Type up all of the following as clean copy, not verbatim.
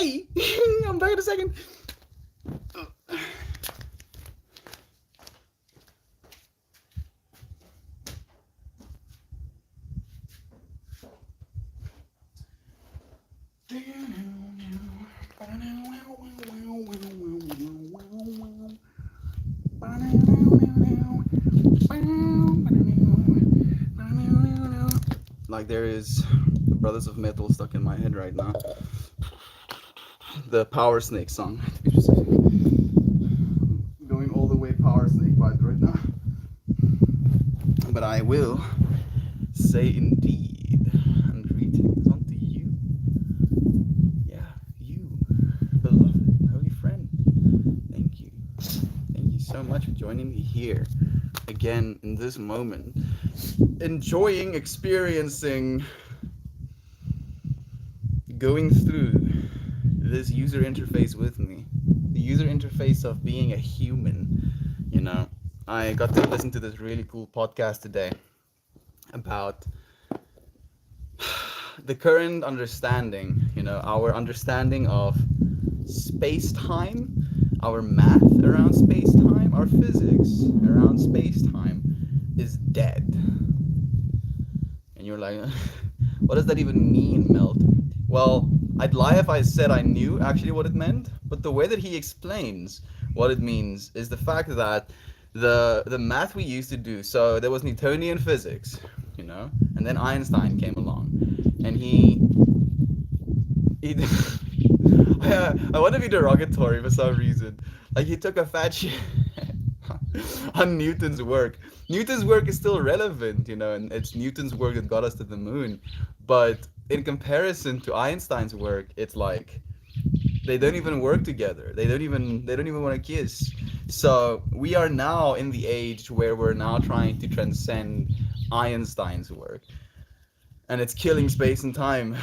Hey! I'm back in a second. Like there is the Brothers of Metal stuck in my head right now. The Power Snake song, to be specific. Going all the way Power Snake vibes right now. But I will say indeed, and greetings unto you. Yeah, you, beloved, holy friend. Thank you. Thank you so much for joining me here again in this moment. Enjoying, experiencing, going through this user interface with me. The user interface of being a human. You know, I got to listen to this really cool podcast today about the current understanding, our understanding of space time, our math around space time, our physics around space time is dead. And you're like, what does that even mean, Melt? Well, I'd lie if I said I knew actually what it meant, but the way that he explains what it means is the fact that the math we used to do, so there was Newtonian physics, and then Einstein came along, and he I want to be derogatory for some reason. Like he took a fat shit on Newton's work. Newton's work is still relevant, and it's Newton's work that got us to the moon. But in comparison to Einstein's work, it's like they don't even work together. They don't even want to kiss. So we are now in the age where we're now trying to transcend Einstein's work. And it's killing space and time.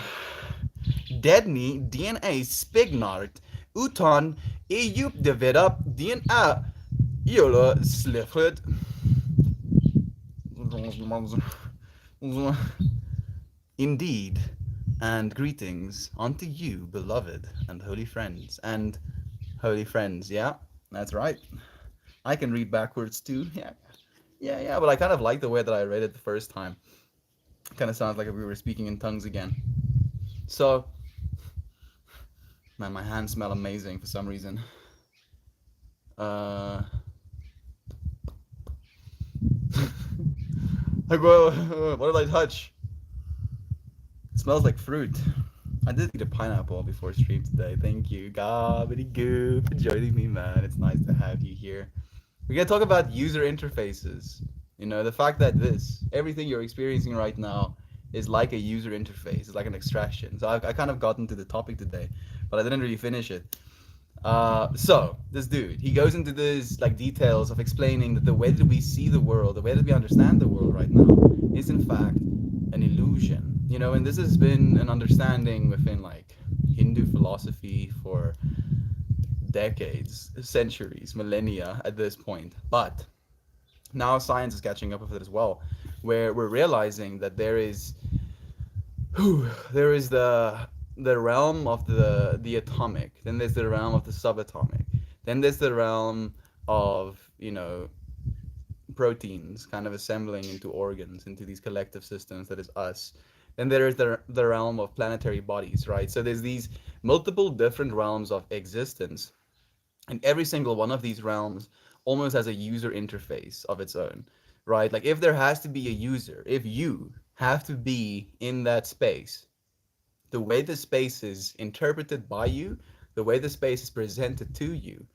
Dedni DNA spignart utan EU develop DNA Yola slifred. Indeed, and greetings unto you, beloved and holy friends. And holy friends, yeah, that's right. I can read backwards too. Yeah, but I kind of like the way that I read it the first time. It kind of sounds like if we were speaking in tongues again. So, man, my hands smell amazing for some reason. Like, what did I touch? It smells like fruit. I did eat a pineapple before stream today. Thank you, Gobbity for joining me, man. It's nice to have you here. We're gonna talk about user interfaces. The fact that everything you're experiencing right now is like a user interface. It's like an extraction. So I kind of got into the topic today, but I didn't really finish it. So this dude, he goes into this like details of explaining that the way that we see the world, the way that we understand the world right now, is in fact an illusion. And this has been an understanding within like Hindu philosophy for decades, centuries, millennia at this point. But now science is catching up with it as well, where we're realizing that there is the realm of the atomic, then there's the realm of the subatomic, then there's the realm of proteins kind of assembling into organs, into these collective systems that is us. Then there is the realm of planetary bodies, right? So there's these multiple different realms of existence, and every single one of these realms almost has a user interface of its own, right? Like if there has to be a user, if you have to be in that space, the way the space is interpreted by you, the way the space is presented to you,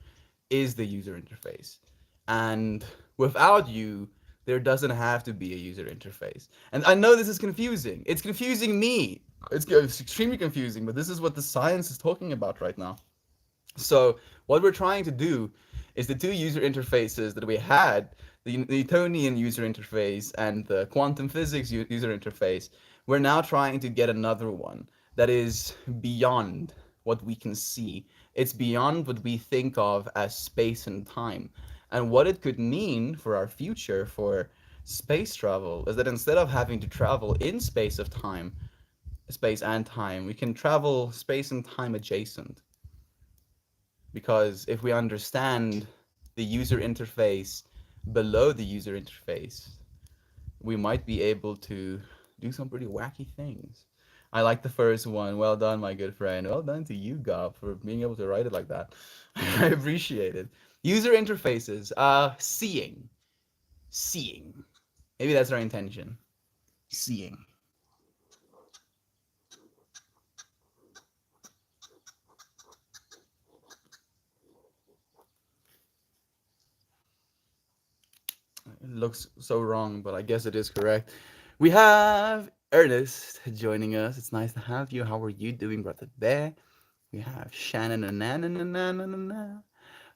is the user interface. And without you, there doesn't have to be a user interface. And I know this is confusing. It's confusing me. It's extremely confusing, but this is what the science is talking about right now. So what we're trying to do is the two user interfaces that we had, the Newtonian user interface and the quantum physics user interface, we're now trying to get another one that is beyond what we can see. It's beyond what we think of as space and time. And what it could mean for our future, for space travel, is that instead of having to travel in space of time, space and time. We can travel space and time adjacent, because if we understand the user interface below the user interface, we might be able to do some pretty wacky things. I like the first one. Well done, my good friend. Well done to you, Gob, for being able to write it like that. I appreciate it. User interfaces. Seeing. Seeing. Maybe that's our intention. Seeing. It looks so wrong, but I guess it is correct. We have Ernest joining us. It's nice to have you. How are you doing, brother bear? We have Shannon.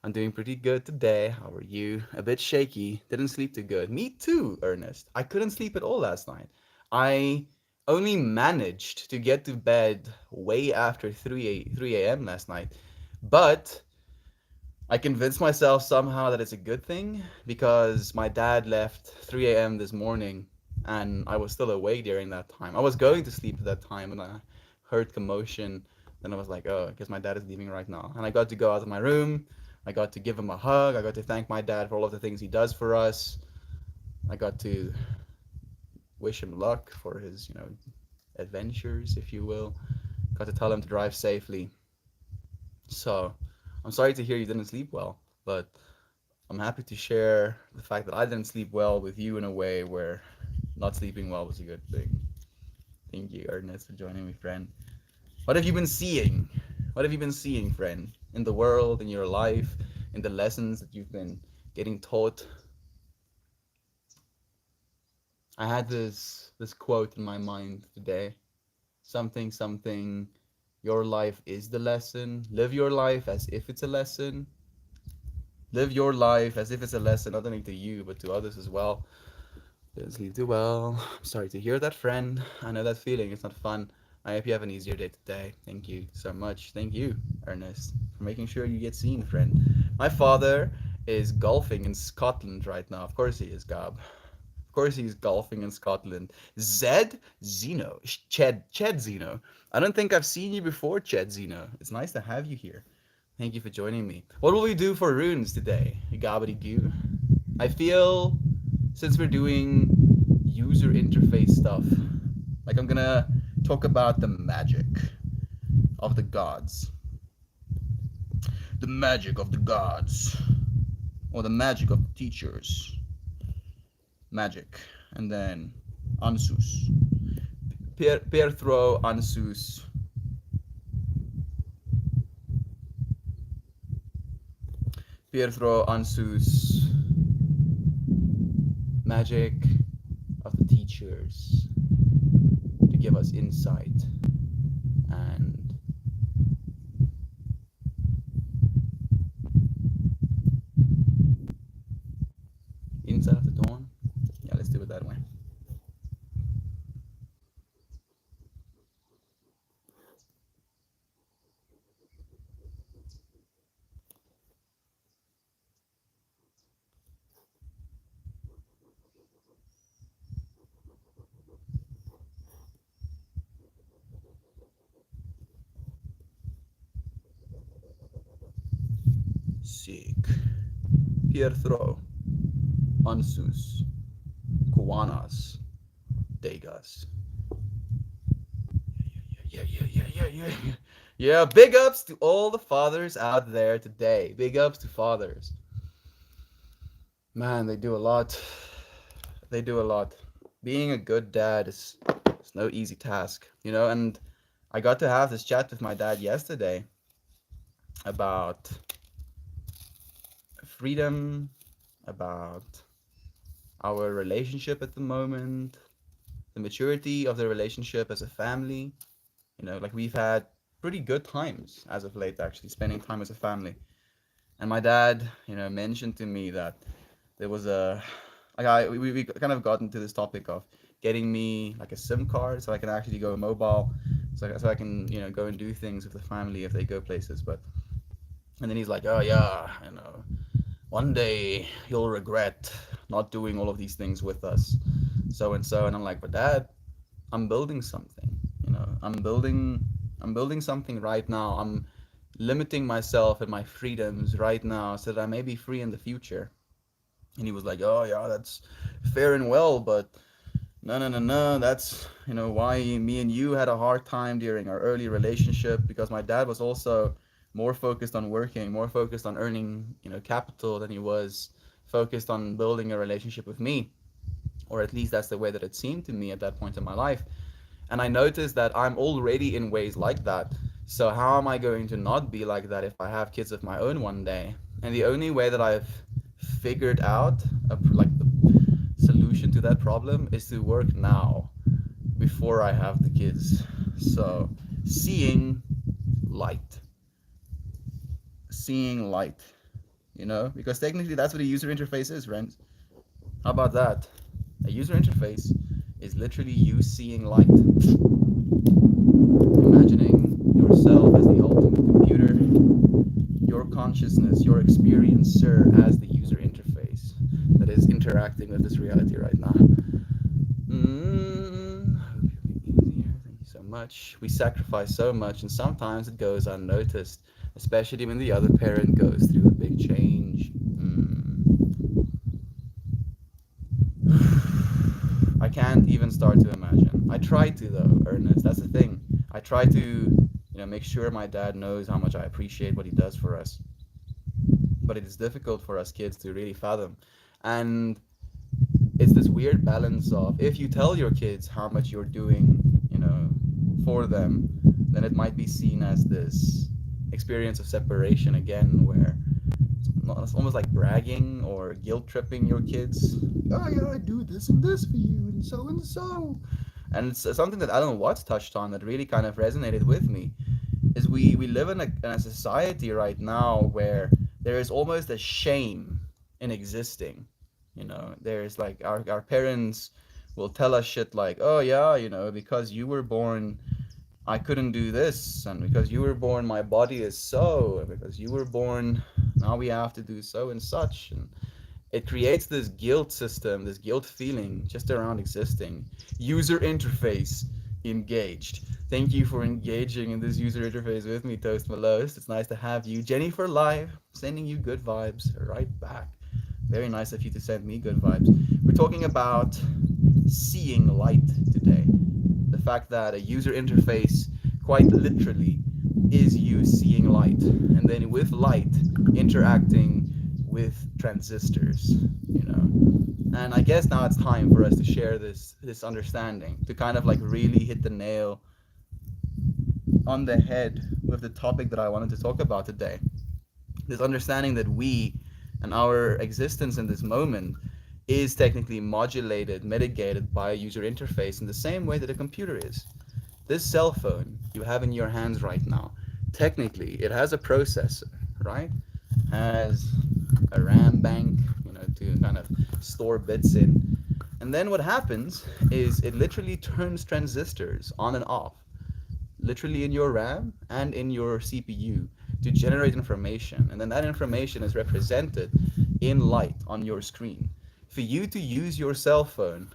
I'm doing pretty good today. How are you? A bit shaky. Didn't sleep too good. Me too, Ernest. I couldn't sleep at all last night. I only managed to get to bed way after 3 a.m. last night. But I convinced myself somehow that it's a good thing, because my dad left 3 a.m. this morning and I was still awake during that time. I was going to sleep at that time and I heard commotion. Then I was like, oh, I guess my dad is leaving right now. And I got to go out of my room. I got to give him a hug. I got to thank my dad for all of the things he does for us. I got to wish him luck for his, adventures, if you will. Got to tell him to drive safely. So I'm sorry to hear you didn't sleep well, but I'm happy to share the fact that I didn't sleep well with you in a way where not sleeping well was a good thing. Thank you, Ernest, for joining me, friend. What have you been seeing? What have you been seeing, friend, in the world, in your life, in the lessons that you've been getting taught? I had this quote in my mind today. Something something, your life is the lesson. Live your life as if it's a lesson. Live your life as if it's a lesson, not only to you, but to others as well. Didn't sleep too well. I'm sorry to hear that, friend. I know that feeling. It's not fun. I hope you have an easier day today. Thank you so much. Thank you, Ernest, for making sure you get seen, friend. My father is golfing in Scotland right now. Of course he is, Gab. Of course he's golfing in Scotland. Zed Zeno. Ched Zeno. I don't think I've seen you before, Ched Zeno. It's nice to have you here. Thank you for joining me. What will we do for runes today? Gabbity goo. I feel, since we're doing user interface stuff, like I'm gonna talk about the magic of the gods. The magic of the gods. Or the magic of the teachers. Magic. And then Ansus. Perthro Ansus. Perthro Ansus. Magic of the teachers to give us insight and insight of the dawn. Yeah, let's do it that way. Sick. Pietro, Ansus, Kuanas, Degas. Yeah. Yeah, big ups to all the fathers out there today. Big ups to fathers. Man, they do a lot. They do a lot. Being a good dad is no easy task, and I got to have this chat with my dad yesterday about freedom, about our relationship at the moment, the maturity of the relationship as a family. Like we've had pretty good times as of late, actually, spending time as a family. And my dad, mentioned to me that there was we kind of got into this topic of getting me like a SIM card so I can actually go mobile, so I can, go and do things with the family if they go places. And then he's like, oh yeah, one day you'll regret not doing all of these things with us, so and so. And I'm like, but Dad, I'm building something, I'm building I'm building something right now. I'm limiting myself and my freedoms right now so that I may be free in the future. And he was like, "Oh yeah, that's fair and well, but no, no, no, no. That's, why me and you had a hard time during our early relationship because my dad was also more focused on working, more focused on earning, capital than he was focused on building a relationship with me. Or at least that's the way that it seemed to me at that point in my life. And I noticed that I'm already in ways like that. So how am I going to not be like that if I have kids of my own one day? And the only way that I've figured out, like the solution to that problem, is to work now before I have the kids. So seeing light, seeing light, because technically that's what a user interface is, Rent. How about that? A user interface is literally you seeing light, imagining yourself as the ultimate computer, your consciousness, your experiencer as the user interface that is interacting with this reality right now. Hope you're being easier. Thank you so much. We sacrifice so much, and sometimes it goes unnoticed, especially when the other parent goes through a big change. I can't even start to imagine. I try to though, Ernest. That's the thing. I try to, make sure my dad knows how much I appreciate what he does for us. But it is difficult for us kids to really fathom. And it's this weird balance of if you tell your kids how much you're doing, for them, then it might be seen as this experience of separation again, where it's almost like bragging or guilt tripping your kids. Oh yeah, I do this and this for you, and so and so. And it's something that Alan Watts touched on that really kind of resonated with me. Is we live in a society right now where there is almost a shame in existing. There's like our parents will tell us shit like, oh yeah, because you were born I couldn't do this, and because you were born my body is so, and because you were born now we have to do so and such. And it creates this guilt system, this guilt feeling just around existing. User interface engaged. Thank you for engaging in this user interface with me, Toast Melos. It's nice to have you. Jenny for live, sending you good vibes right back. Very nice of you to send me good vibes. We're talking about seeing light today. The fact that a user interface, quite literally, is you seeing light. And then with light, interacting with transistors, you know. And I guess now it's time for us to share this understanding, to kind of like really hit the nail on the head with the topic that I wanted to talk about today. This understanding that we and our existence in this moment is technically modulated, mitigated by a user interface in the same way that a computer is. This cell phone you have in your hands right now, technically it has a processor, right? Has a RAM bank, to kind of store bits in. And then what happens is it literally turns transistors on and off, literally in your RAM and in your CPU to generate information. And then that information is represented in light on your screen. For you to use your cell phone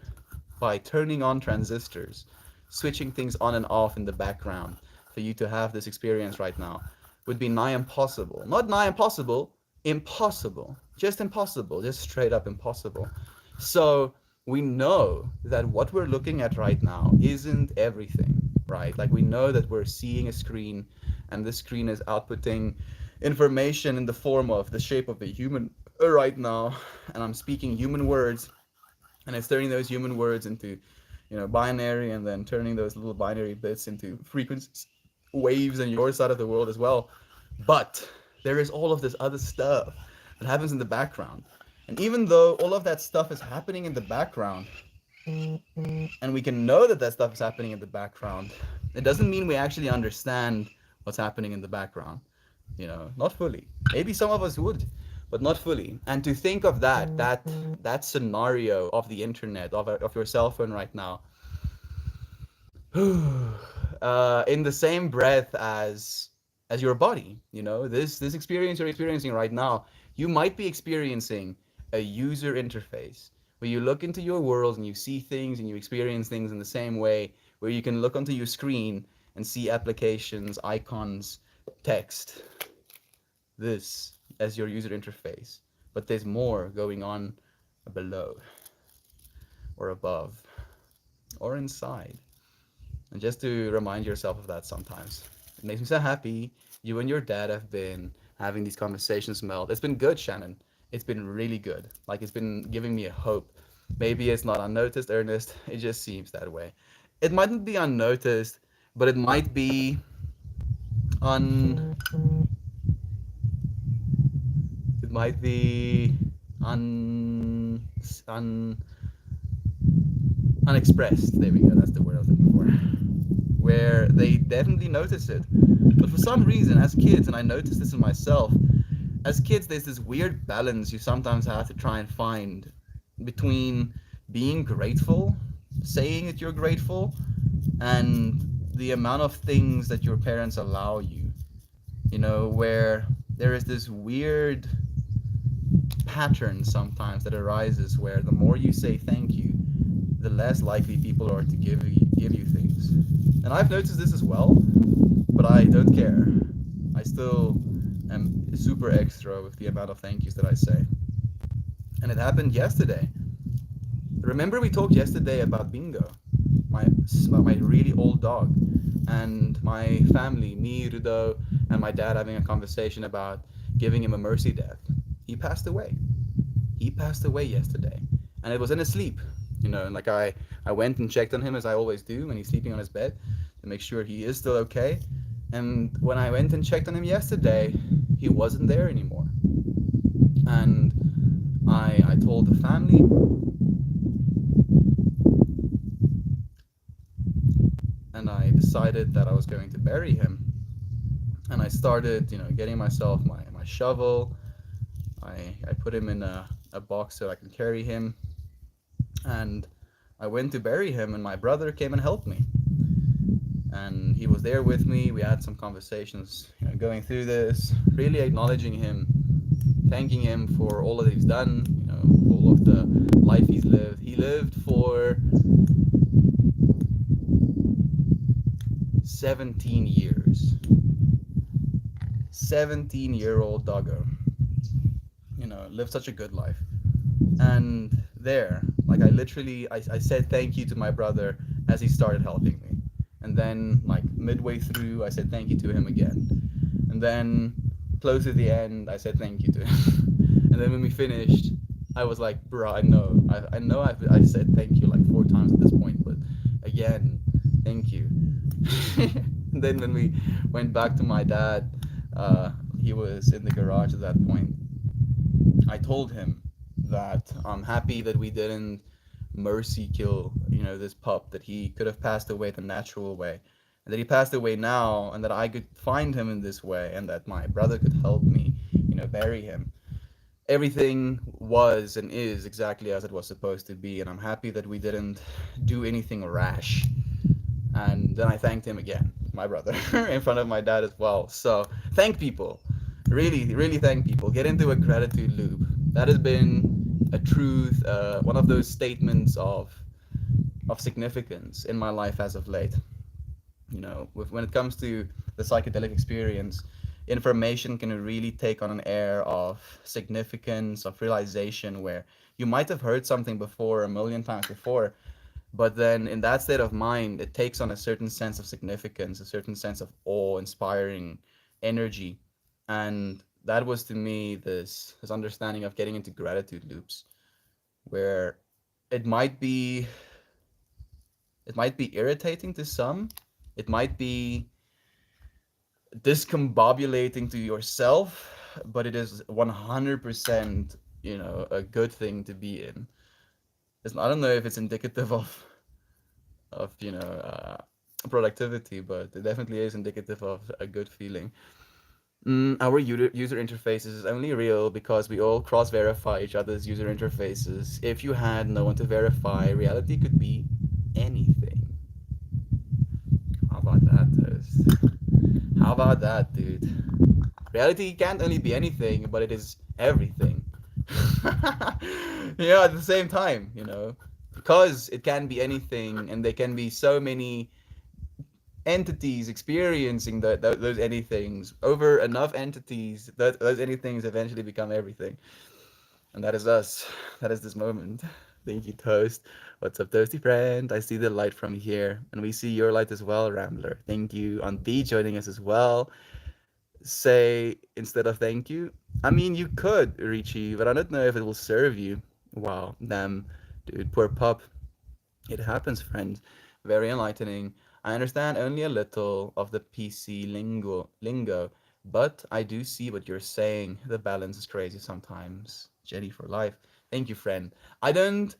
by turning on transistors, switching things on and off in the background, for you to have this experience right now would be nigh impossible. Not nigh impossible, impossible. Just impossible, just straight up impossible. So we know that what we're looking at right now isn't everything, right? Like we know that we're seeing a screen and this screen is outputting information in the form of the shape of a human right now. And I'm speaking human words and it's turning those human words into, binary and then turning those little binary bits into frequencies, waves in your side of the world as well. But there is all of this other stuff that happens in the background. And even though all of that stuff is happening in the background, and we can know that that stuff is happening in the background, it doesn't mean we actually understand what's happening in the background. Not fully. Maybe some of us would, but not fully. And to think of that scenario of the internet, of your cell phone right now, in the same breath as your body, this experience you're experiencing right now, you might be experiencing a user interface where you look into your world and you see things and you experience things in the same way, where you can look onto your screen and see applications, icons, text, this as your user interface. But there's more going on below or above or inside. And just to remind yourself of that sometimes. It makes me so happy. You and your dad have been having these conversations, Mel. It's been good, Shannon. It's been really good. Like, it's been giving me a hope. Maybe it's not unnoticed, Ernest. It just seems that way. It mightn't be unnoticed, but it might be un. It might be un unexpressed. There we go. That's the word I was looking for. Where they definitely notice it, but for some reason, as kids, and I noticed this in myself, as kids, there's this weird balance you sometimes have to try and find between being grateful, saying that you're grateful, and the amount of things that your parents allow you. You know, where there is this weird pattern sometimes that arises where the more you say thank you, the less likely people are to give you things. And I've noticed this as well, but I don't care. I still am super extra with the amount of thank yous that I say. And it happened yesterday. Remember we talked yesterday about Bingo, my my really old dog, and my family, me, Rudo, and my dad having a conversation about giving him a mercy death. He passed away. He passed away yesterday, and it was in his sleep. You know, and like I went and checked on him as I always do when he's sleeping on his bed to make sure he is still okay. And when I went and checked on him yesterday, he wasn't there anymore. And I told the family, and I decided that I was going to bury him. And I started, you know, getting myself my shovel. I put him in a box so I can carry him. And I went to bury him, and my brother came and helped me. And he was there with me. We had some conversations, you know, going through this, really acknowledging him, thanking him for all that he's done, you know, all of the life he's lived. He lived for 17 years. 17-year-old doggo. You know, lived such a good life. And there, like I said thank you to my brother as he started helping me. And then, like, midway through, I said thank you to him again. And then, close to the end, I said thank you to him. And then when we finished, I was like, bro, I know I said thank you like 4 times at this point, but again, thank you. And then when we went back to my dad, he was in the garage at that point. I told him that I'm happy that we didn't mercy kill, you know, this pup, that he could have passed away the natural way, and that he passed away now, and that I could find him in this way, and that my brother could help me, you know, bury him. Everything was and is exactly as it was supposed to be, and I'm happy that we didn't do anything rash. And then I thanked him again, my brother, in front of my dad as well. So thank people, really, really thank people. Get into a gratitude loop. That has been a truth, one of those statements of significance in my life as of late. You know, when it comes to the psychedelic experience, information can really take on an air of significance, of realization, where you might have heard something before a million times before, but then in that state of mind, it takes on a certain sense of significance, a certain sense of awe, inspiring energy. And that was to me this understanding of getting into gratitude loops, where it might be it might be irritating to some, it might be discombobulating to yourself, but it is 100%, you know, a good thing to be in. I don't know if it's indicative of productivity, but it definitely is indicative of a good feeling. Our user interfaces is only real because we all cross-verify each other's user interfaces. If you had no one to verify, reality could be anything. How about that, Toast? How about that, dude? Reality can't only be anything, but it is everything. Yeah, at the same time, you know, because it can be anything, and there can be so many entities experiencing those anythings over enough entities, those anythings eventually become everything. And that is us. That is this moment. Thank you, Toast. What's up, Toasty friend? I see the light from here, and we see your light as well, Rambler. Thank you. On B joining us as well. Say instead of thank you. I mean, you could, Richie, but I don't know if it will serve you. Wow, damn, dude, poor pup. It happens, friend. Very enlightening. I understand only a little of the PC lingo, but I do see what you're saying. The balance is crazy sometimes. Jenny for life. Thank you, friend. I don't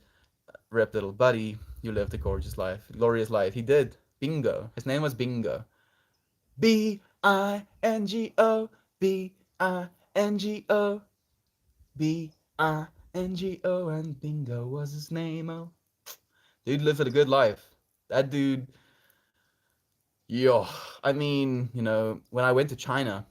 rip little buddy. You lived a gorgeous life, glorious life. He did. Bingo. His name was Bingo. Bingo. Bingo. Bingo. And Bingo was his name. Oh, dude lived a good life. That dude, yo, I mean, when I went to China,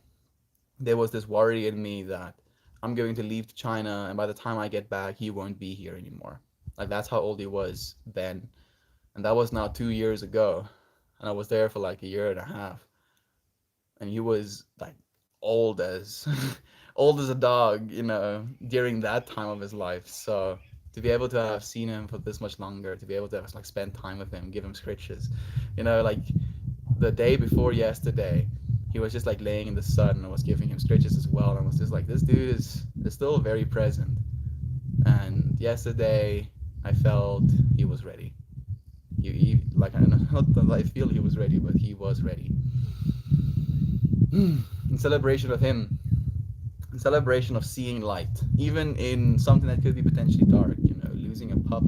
there was this worry in me that I'm going to leave China, and by the time I get back, he won't be here anymore. Like, that's how old he was then. And that was now 2 years ago. And I was there for like a year and a half. And he was like old as old as a dog, during that time of his life. So to be able to have seen him for this much longer, to be able to have like spend time with him, give him scritches, like the day before yesterday, he was just like laying in the sun and I was giving him scritches as well. And I was just like, this dude is still very present. And yesterday, I felt he was ready. Like, I don't know, not that I feel he was ready, but he was ready. In celebration of him, in celebration of seeing light, even in something that could be potentially dark, losing a pup,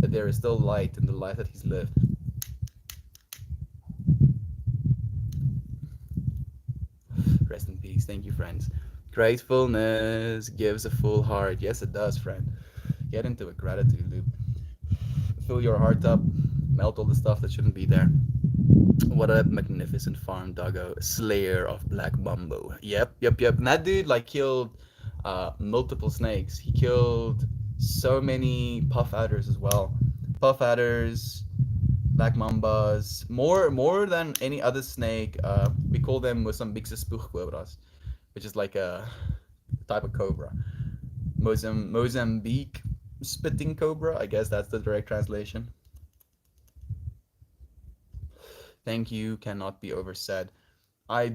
that there is still light in the life that he's lived. Rest in peace. Thank you, friends. Gratefulness gives a full heart. Yes, it does, friend. Get into a gratitude loop. Fill your heart up. Melt all the stuff that shouldn't be there. What a magnificent farm doggo. Slayer of Black Bumbo. Yep. And that dude, like, killed multiple snakes. He killed so many puff adders as well. Puff adders, black mambas, more than any other snake. We call them Mozambique spookcobras, which is like a type of cobra. Mozambique spitting cobra. I guess that's the direct translation. Thank you cannot be oversaid. I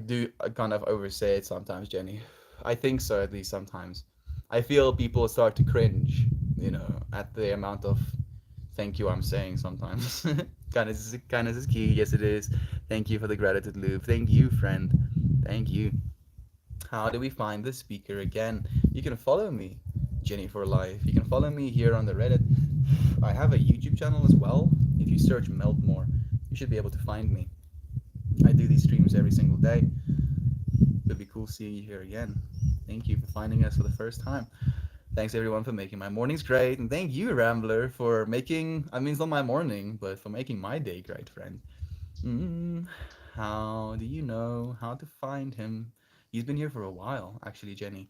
kind of oversay it sometimes, Jenny. I think so, at least sometimes. I feel people start to cringe, at the amount of thank you I'm saying sometimes. Kindness is key. Yes, it is. Thank you for the gratitude loop. Thank you, friend. Thank you. How do we find the speaker again? You can follow me, Jenny for Life. You can follow me here on the Reddit. I have a YouTube channel as well. If you search Meltmore, you should be able to find me. I do these streams every single day. It'd be cool seeing you here again. Thank you for finding us for the first time. Thanks everyone for making my mornings great, and thank you, Rambler, for making. I mean, it's not my morning, but for making my day great, friend. How do you know how to find him? He's been here for a while, actually, Jenny.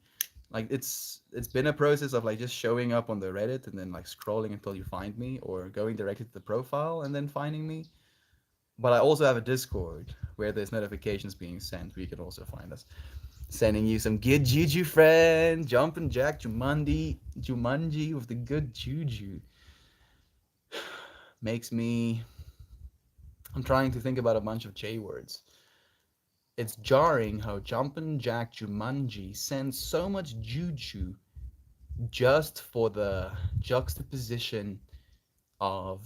Like, it's been a process of like just showing up on the Reddit and then like scrolling until you find me, or going directly to the profile and then finding me. But I also have a Discord where there's notifications being sent where you can also find us. Sending you some good juju, friend. Jumping Jack Jumanji with the good juju. Makes me. I'm trying to think about a bunch of J words. It's jarring how Jumpin' Jack Jumanji sends so much juju just for the juxtaposition of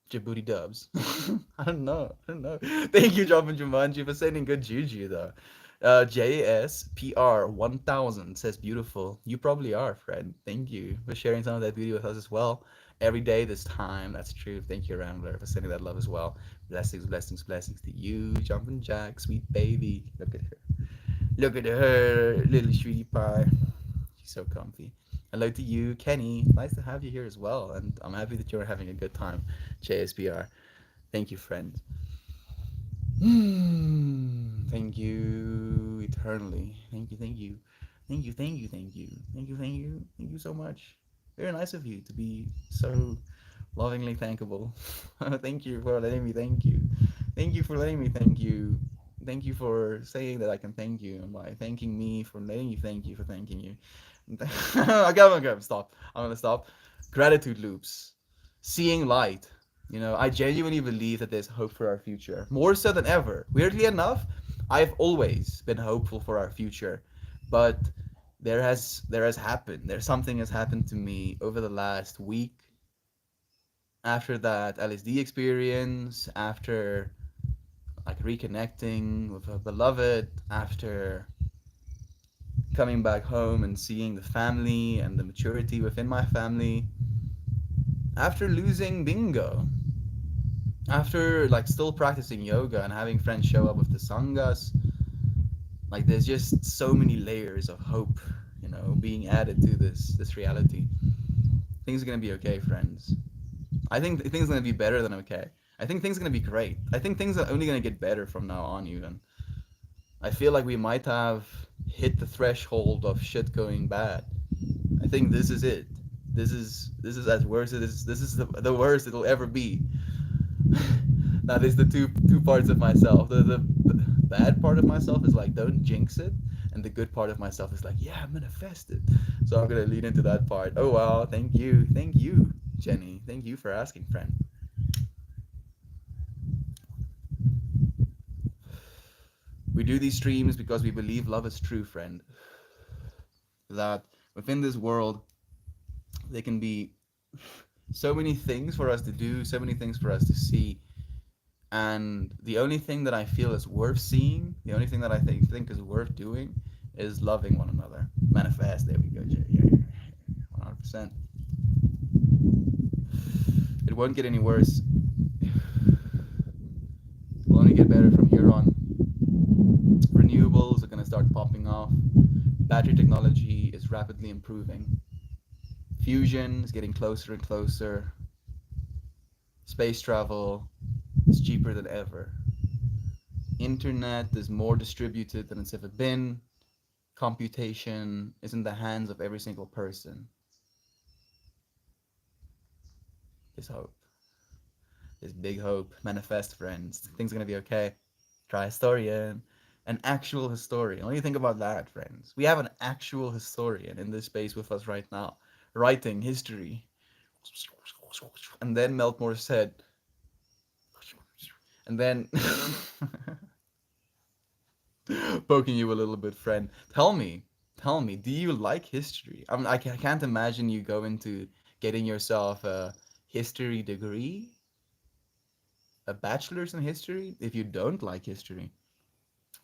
Djibouti dubs. I don't know. Thank you, Jumpin' Jumanji, for sending good juju, though. JSPR 1000 says beautiful. You probably are, friend. Thank you for sharing some of that beauty with us as well. Every day this time. That's true. Thank you, Rambler, for sending that love as well. Blessings to you, Jumpin' Jack, sweet baby. Look at her. Look at her, little sweetie pie. She's so comfy. Hello to you, Kenny. Nice to have you here as well. And I'm happy that you're having a good time, JSPR. Thank you, friend. Thank you eternally. Thank you, thank you. Thank you, thank you, thank you. Thank you, thank you. Thank you so much. Very nice of you to be so lovingly thankable. Thank you for letting me thank you. Thank you for letting me thank you. Thank you for saying that I can thank you and by thanking me for letting you thank you for thanking you. Okay, stop. I'm gonna stop. Gratitude loops. Seeing light. I genuinely believe that there's hope for our future. More so than ever. Weirdly enough, I've always been hopeful for our future. But there has happened. There's something has happened to me over the last week after that LSD experience, after like reconnecting with a beloved, after coming back home and seeing the family and the maturity within my family, after losing bingo, after like still practicing yoga and having friends show up with the sanghas, like there's just so many layers of hope, being added to this reality. Things are gonna be okay, friends. I think things are gonna be better than okay. I think things are gonna be great. I think things are only gonna get better from now on. Even I feel like we might have hit the threshold of shit going bad. I think this is it. This is as worse as this is the worst it'll ever be. Now there's the two parts of myself. The bad part of myself is like don't jinx it, and the good part of myself is like yeah manifest it. So I'm gonna lean into that part. Oh wow, thank you, Jenny. Thank you for asking, friend. We do these streams because we believe love is true, friend. That within this world there can be so many things for us to do, so many things for us to see, and the only thing that I feel is worth seeing, the only thing that I think is worth doing, is loving one another. Manifest. There we go, Jay. Yeah, 100%. It won't get any worse. It'll only get better from here on. Renewables are gonna start popping off. Battery technology is rapidly improving. Fusion is getting closer and closer. Space travel is cheaper than ever. Internet is more distributed than it's ever been. Computation is in the hands of every single person. There's hope. There's big hope. Manifest, friends. Things are gonna be okay. Try historian. An actual historian. What do you think about that, friends? We have an actual historian in this space with us right now, writing history. And then Meltmore said, and then poking you a little bit, friend. Tell me, do you like history? I can't imagine you go into getting yourself a history degree, a bachelor's in history, if you don't like history.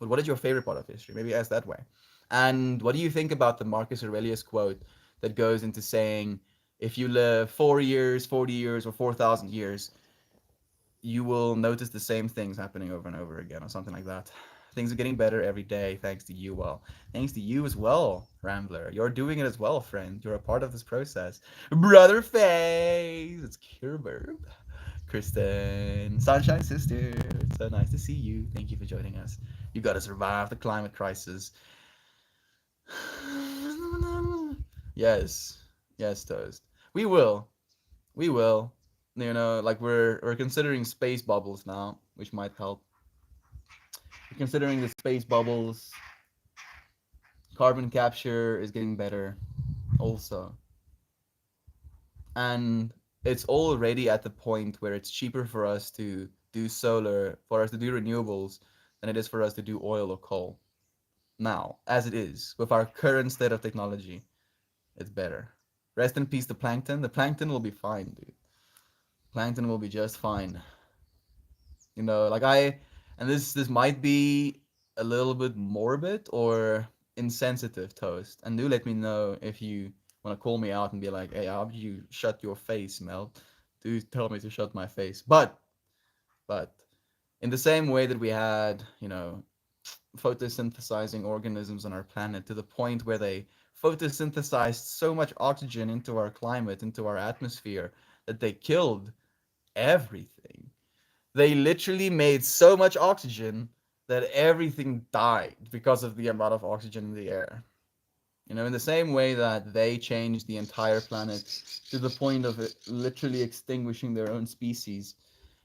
But what is your favorite part of history? Maybe ask that way. And what do you think about the Marcus Aurelius quote that goes into saying, if you live 4 years, 40 years, or 4,000 years, you will notice the same things happening over and over again, or something like that. Things are getting better every day, thanks to you. Well, thanks to you as well, Rambler. You're doing it as well, friend. You're a part of this process. Brother Face! It's Kirberb. Kristen, Sunshine Sister. So nice to see you. Thank you for joining us. You gotta survive the climate crisis. Yes, yes, Toast. We will. We will. Like we're considering space bubbles now, which might help. We're considering the space bubbles. Carbon capture is getting better, also, and it's already at the point where it's cheaper for us to do solar, for us to do renewables, than it is for us to do oil or coal. Now, as it is, with our current state of technology, it's better. Rest in peace, the plankton. The plankton will be fine, dude. Plankton will be just fine. Like and this might be a little bit morbid or insensitive, Toast. And do let me know if you want to call me out and be like, hey, how did you shut your face, Mel? Do tell me to shut my face. But in the same way that we had, photosynthesizing organisms on our planet to the point where they photosynthesized so much oxygen into our climate, into our atmosphere, that they killed everything. They literally made so much oxygen that everything died because of the amount of oxygen in the air. You know, in the same way that they changed the entire planet to the point of it literally extinguishing their own species,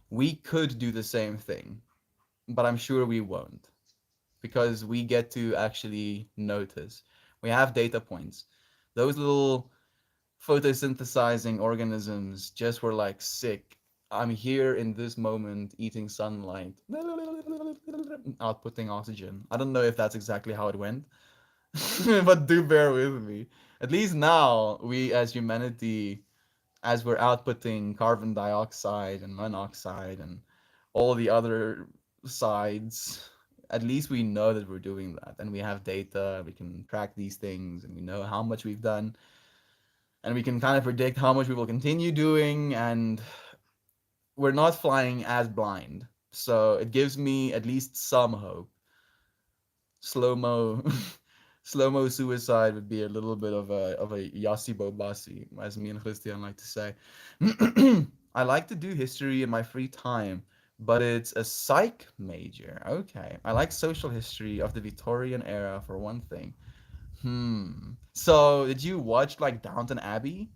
we could do the same thing, but I'm sure we won't because we get to actually notice. We have data points. Those little photosynthesizing organisms just were like sick. I'm here in this moment eating sunlight, outputting oxygen. I don't know if that's exactly how it went, but do bear with me. At least now, we as humanity, as we're outputting carbon dioxide and monoxide and all the other sides, at least we know that we're doing that. And we have data, we can track these things, and we know how much we've done. And we can kind of predict how much we will continue doing. And we're not flying as blind. So it gives me at least some hope. Slow mo slow mo suicide would be a little bit of a yasi bobasi, as me and Christian like to say. I like to do history in my free time, but it's a psych major. Okay. I like social history of the Victorian era for one thing. So did you watch like Downton Abbey?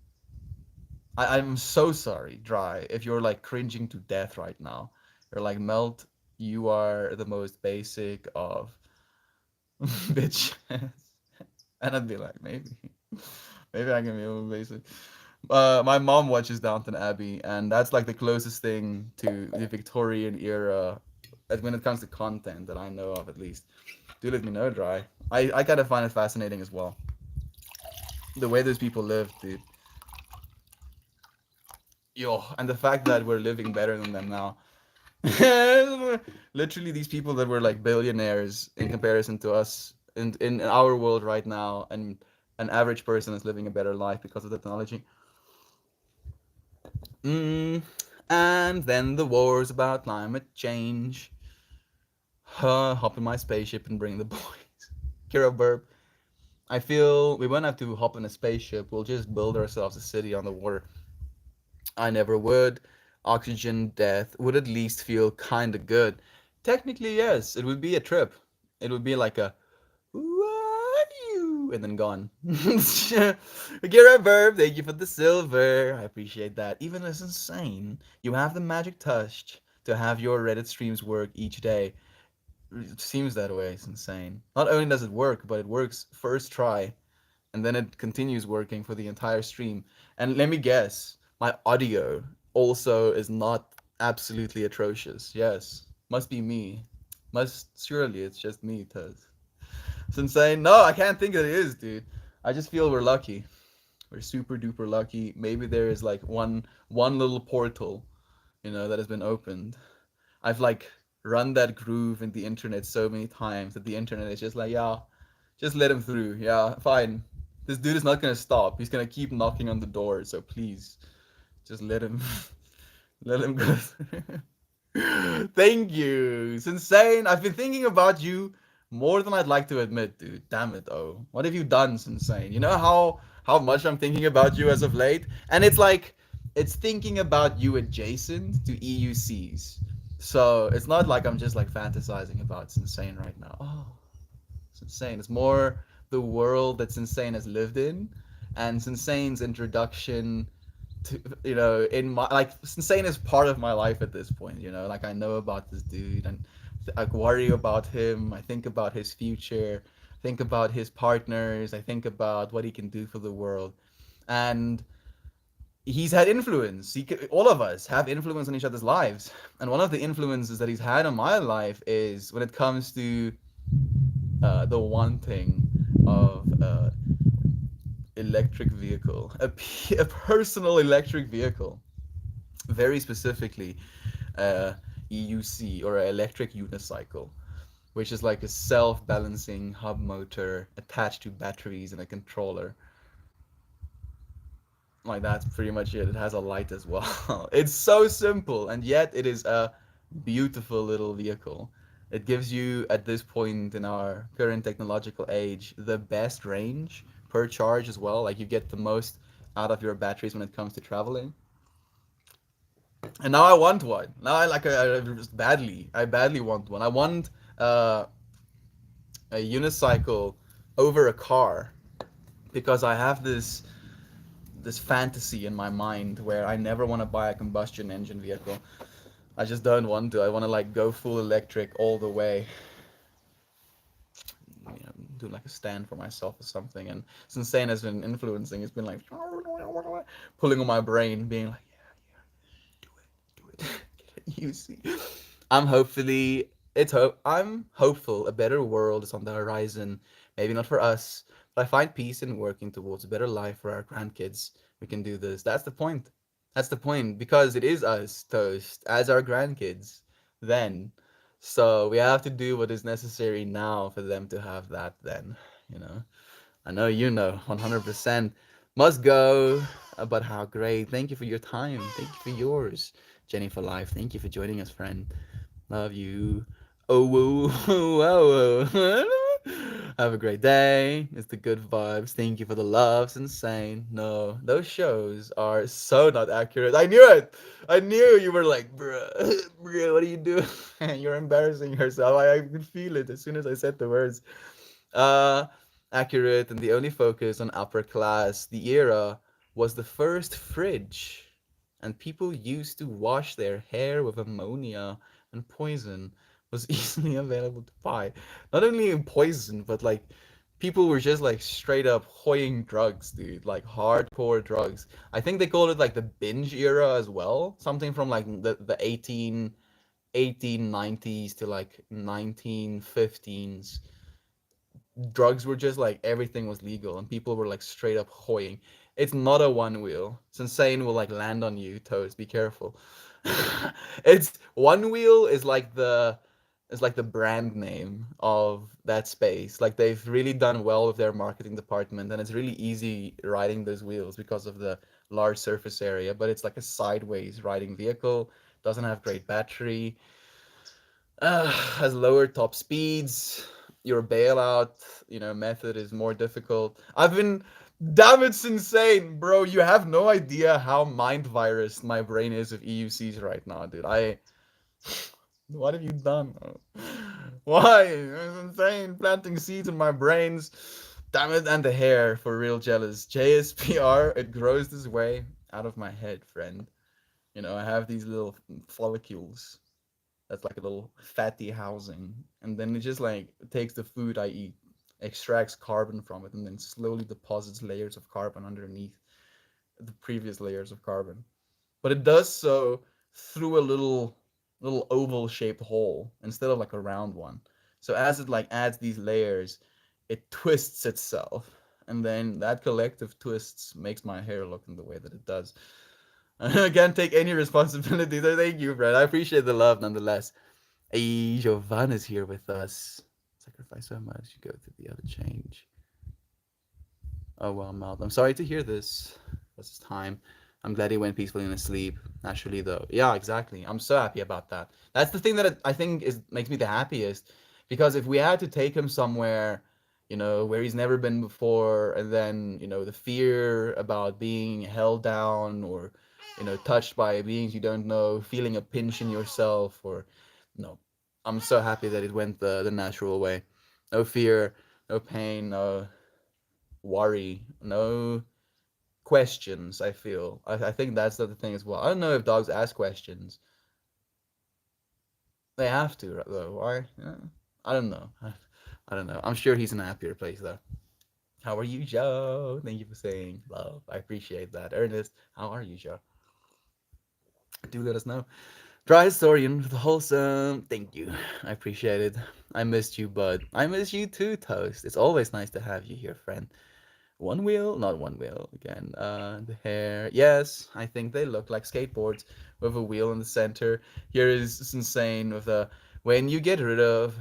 I'm so sorry, Dry, if you're like cringing to death right now. You're like, Melt, you are the most basic of bitches. And I'd be like, maybe. Maybe I can be a little basic. My mom watches Downton Abbey, and that's like the closest thing to the Victorian era when it comes to content that I know of, at least. Do let me know, Dry. I kind of find it fascinating as well. The way those people live, dude. Yo, and the fact that we're living better than them now. Literally, these people that were like billionaires in comparison to us in our world right now, and an average person is living a better life because of the technology. Mm, and then the wars about climate change. Hop in my spaceship and bring the boys. Kira burp. I feel we won't have to hop in a spaceship. We'll just build ourselves a city on the water. I never would. Oxygen death would at least feel kinda good. Technically, yes, it would be a trip. It would be like a "Who are you?" and then gone. Get a verb. Thank you for the silver. I appreciate that. Even as insane, you have the magic touch to have your Reddit streams work each day. It seems that way. It's insane. Not only does it work, but it works first try, and then it continues working for the entire stream. And let me guess, my audio also is not absolutely atrocious. Yes, must be me. Must surely it's just me, Tez. It's insane. No, I can't think that it is, dude. I just feel we're lucky. We're super duper lucky. Maybe there is like one little portal, that has been opened. I've like run that groove in the internet so many times that the internet is just like, yeah, just let him through. Yeah, fine. This dude is not gonna stop. He's gonna keep knocking on the door. So please, just let him, let him go through. Thank you. It's insane. I've been thinking about you more than I'd like to admit, dude. Damn it, oh. What have you done, Insane? You know how much I'm thinking about you as of late? And it's like it's thinking about you adjacent to EUCs. So it's not like I'm just like fantasizing about Insane right now. Oh, it's insane. It's more the world that Insane has lived in and Insane's introduction to, in my like Insane is part of my life at this point. Like I know about this dude and I worry about him. I think about his future. Think about his partners. I think about what he can do for the world, and he's had influence. All of us have influence on each other's lives, and one of the influences that he's had on my life is when it comes to the wanting of electric vehicle, a personal electric vehicle, very specifically EUC or an electric unicycle, which is like a self-balancing hub motor attached to batteries and a controller. Like that's pretty much it. It has a light as well. It's so simple, and yet it is a beautiful little vehicle. It gives you, at this point in our current technological age, the best range per charge as well. Like you get the most out of your batteries when it comes to traveling. And now I want one. Now I just badly. I badly want one. I want uh, a unicycle over a car because I have this fantasy in my mind where I never want to buy a combustion engine vehicle. I just don't want to. I want to like go full electric all the way. Do like a stand for myself or something. And since Sane has been influencing, it's been like pulling on my brain, being like, do it, you see. I'm hopefully I'm hopeful a better world is on the horizon. Maybe not for us, but I find peace in working towards a better life for our grandkids. We can do this. That's the point. That's the point because it is us, Toast, as our grandkids. Then, so we have to do what is necessary now for them to have that. Then, you know. I know you know, 100%. Must go, but how great. Thank you for your time. Thank you for yours. Jenny for life. Thank you for joining us, friend. Love you. Oh, whoa, whoa, whoa. Have a great day. It's the good vibes. Thank you for the loves. Insane. No, those shows are so not accurate. I knew it. I knew you were like, bruh, bruh, what are you doing? You're embarrassing yourself. I could feel it as soon as I said the words. Uh, Accurate, and the only focus on upper class. The era was the first fridge, and people used to wash their hair with ammonia, and poison was easily available to buy. Not only in poison, but like people were just like straight up hoying drugs, dude, like hardcore drugs. I think they called it like the binge era as well, something from like the 1890s to like 1915s. Drugs were just like everything was legal and people were like straight up hoying. It's not a one wheel. It's insane will like land on you, Toast. Be careful. It's one wheel is like the brand name of that space. Like they've really done well with their marketing department and it's really easy riding those wheels because of the large surface area, but it's like a sideways riding vehicle, doesn't have great battery, has lower top speeds. Your bailout, method is more difficult. Damn, it's insane, bro. You have no idea how mind virus my brain is with EUCs right now, dude. What have you done? Why? It's insane. Planting seeds in my brains. Damn it, and the hair, for real jealous. JSPR, it grows this way out of my head, friend. I have these little follicles that's like a little fatty housing, and then it just like takes the food I eat, extracts carbon from it, and then slowly deposits layers of carbon underneath the previous layers of carbon. But it does so through a little oval shaped hole instead of like a round one. So as it like adds these layers, it twists itself, and then that collective twists makes my hair look in the way that it does. I can't take any responsibility. Thank you, Fred. I appreciate the love nonetheless. Hey, Giovanna's here with us. Sacrifice so much, you go through the other change. Oh well, Mel. I'm sorry to hear this. This is time. I'm glad he went peacefully in his sleep. Naturally, though. Yeah, exactly. I'm so happy about that. That's the thing that I think is makes me the happiest. Because if we had to take him somewhere, where he's never been before, and then, the fear about being held down or, touched by beings you don't know, feeling a pinch in yourself, or, no. I'm so happy that it went the natural way. No fear, no pain, no worry, no questions. I think that's the thing as well. I don't know if dogs ask questions. They have to, though. Why? Yeah. I don't know. I don't know. I'm sure he's in a happier place though. How are you, Joe? Thank you for saying love. I appreciate that. Ernest, how are you, Joe? Do let us know. Dry historian with the wholesome. Thank you. I appreciate it. I missed you, bud. I miss you too, Toast. It's always nice to have you here, friend. One wheel, not one wheel again. The hair, yes, I think they look like skateboards with a wheel in the center. Here is insane with a when you get rid of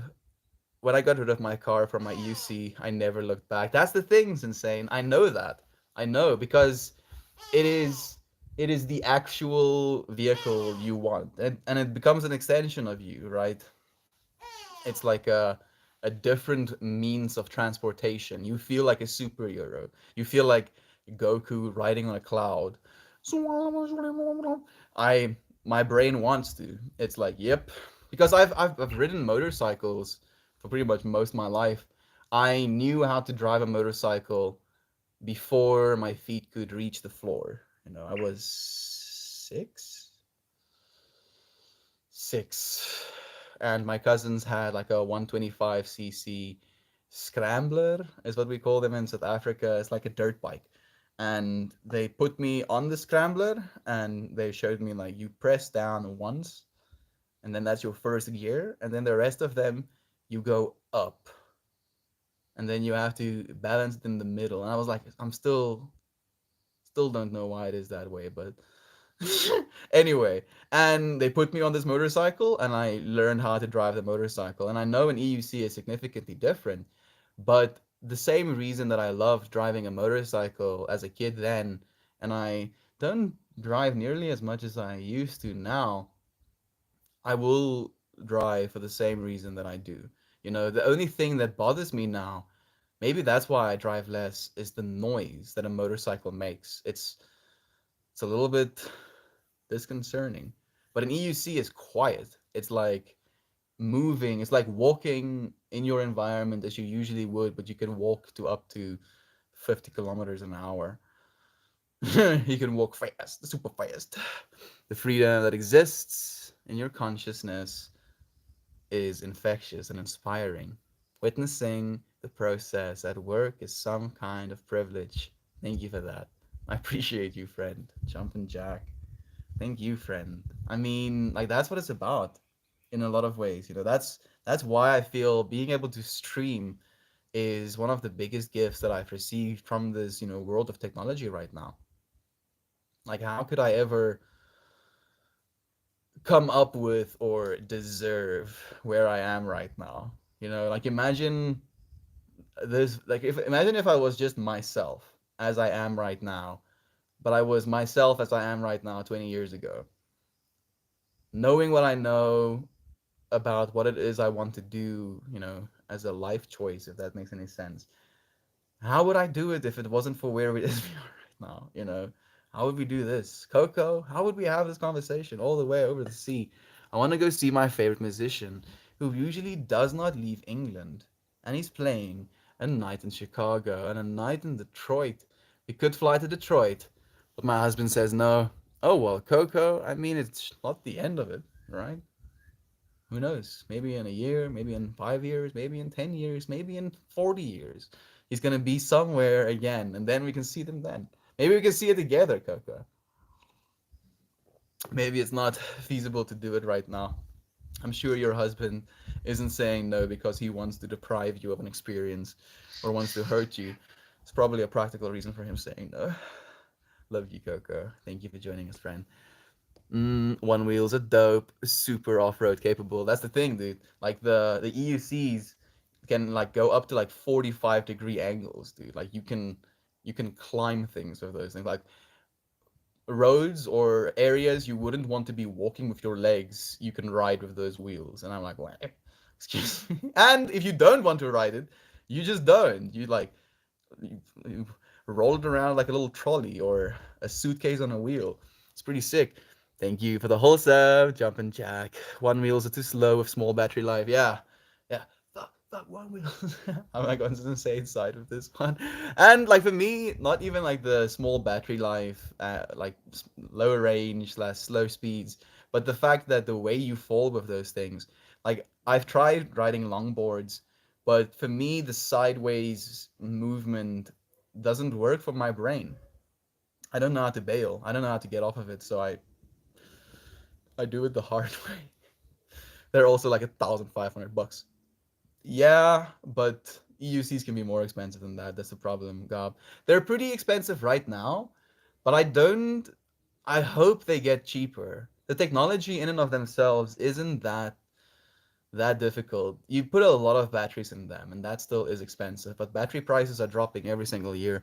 when I got rid of my car from my UC, I never looked back. That's the thing, it's insane. I know that. I know because it is it is the actual vehicle you want, and it becomes an extension of you, right? It's like a different means of transportation. You feel like a superhero. You feel like Goku riding on a cloud. I my brain wants to. It's like, yep, because I've ridden motorcycles for pretty much most of my life. I knew how to drive a motorcycle before my feet could reach the floor. You know, I was six, and my cousins had like a 125cc scrambler, is what we call them in South Africa. It's like a dirt bike, and they put me on the scrambler, and they showed me like you press down once, and then that's your first gear, and then the rest of them you go up, and then you have to balance it in the middle. And I was like, I'm still don't know why it is that way, but anyway, and they put me on this motorcycle and I learned how to drive the motorcycle. And I know an EUC is significantly different, but the same reason that I loved driving a motorcycle as a kid then, and I don't drive nearly as much as I used to now, I will drive for the same reason that I do. You know, the only thing that bothers me now, maybe that's why I drive less, is the noise that a motorcycle makes. It's a little bit disconcerting. But an EUC is quiet. It's like moving. It's like walking in your environment as you usually would, but you can walk to up to 50 kilometers an hour. You can walk fast, super fast. The freedom that exists in your consciousness is infectious and inspiring. Witnessing the process at work is some kind of privilege. Thank you for that. I appreciate you, friend. Jumpin' Jack. Thank you, friend. I mean, like that's what it's about in a lot of ways. You know, that's why I feel being able to stream is one of the biggest gifts that I've received from this, world of technology right now. Like how could I ever come up with or deserve where I am right now? Like imagine if I was just myself as I am right now, but I was myself as I am right now 20 years ago. Knowing what I know about what it is I want to do, as a life choice, if that makes any sense. How would I do it if it wasn't for where we are right now? How would we do this? Coco, how would we have this conversation all the way over the sea? I want to go see my favorite musician who usually does not leave England. And he's playing a night in Chicago and a night in Detroit. We could fly to Detroit, but my husband says no. Oh well, Coco, I mean, it's not the end of it, right? Who knows? Maybe in a year, maybe in 5 years, maybe in 10 years, maybe in 40 years. He's going to be somewhere again, and then we can see them then. Maybe we can see it together, Coco. Maybe it's not feasible to do it right now. I'm sure your husband isn't saying no because he wants to deprive you of an experience or wants to hurt you. It's probably a practical reason for him saying no. Love you, Coco. Thank you for joining us, friend. One wheels are dope, super off-road capable. That's the thing, dude. Like the EUCs can like go up to like 45-degree angles, dude. Like you can climb things with those things. Like roads or areas you wouldn't want to be walking with your legs, you can ride with those wheels. And I'm like, what? Excuse me. And if you don't want to ride it, you just don't. You roll it around like a little trolley or a suitcase on a wheel. It's pretty sick. Thank you for the wholesome jumping jack. One wheels are too slow with small battery life. Yeah, yeah. Fuck one wheel. I'm like on the insane side of this one. And like for me, not even like the small battery life, like lower range slash slow speeds, but the fact that the way you fall with those things. Like I've tried riding longboards, but for me the sideways movement doesn't work for my brain. I don't know how to bail. I don't know how to get off of it, so I do it the hard way. They're also like $1,500. Yeah, but EUCs can be more expensive than that. That's the problem, Gob. They're pretty expensive right now, but I don't. I hope they get cheaper. The technology in and of themselves isn't that difficult. You put a lot of batteries in them, and that still is expensive. But battery prices are dropping every single year,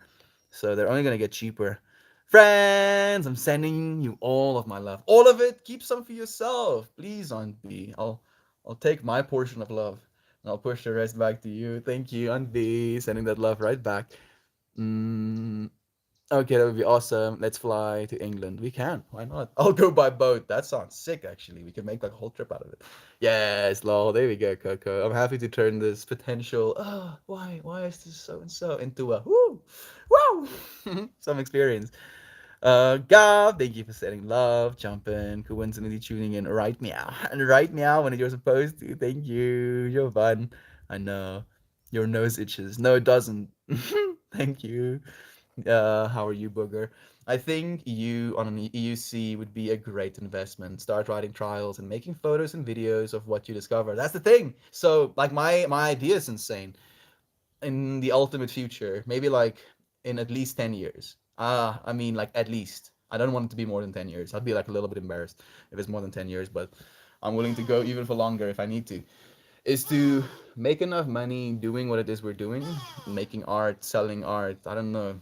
so they're only gonna get cheaper. Friends, I'm sending you all of my love. All of it. Keep some for yourself, please, Aunt B. I'll take my portion of love, and I'll push the rest back to you. Thank you, Aunt B. Sending that love right back. Mm, Okay, that would be awesome. Let's fly to England. We can. Why not? I'll go by boat. That sounds sick, actually. We can make like a whole trip out of it. Yes, lol. There we go, Coco. I'm happy to turn this potential, why is this so and so into a woo, some experience. Gav, thank you for sending love, jumping, coincidentally tuning in right meow. And right meow when you're supposed to. Thank you. You're fun. I know. Your nose itches. No, it doesn't. Thank you. How are you, Booger? I think you on an EUC would be a great investment. Start writing trials and making photos and videos of what you discover. That's the thing. So, like, my idea is insane. In the ultimate future, maybe like in at least 10 years. I mean, like at least. I don't want it to be more than 10 years. I'd be like a little bit embarrassed if it's more than 10 years, but I'm willing to go even for longer if I need to. Is to make enough money doing what it is we're doing, making art, selling art. I don't know,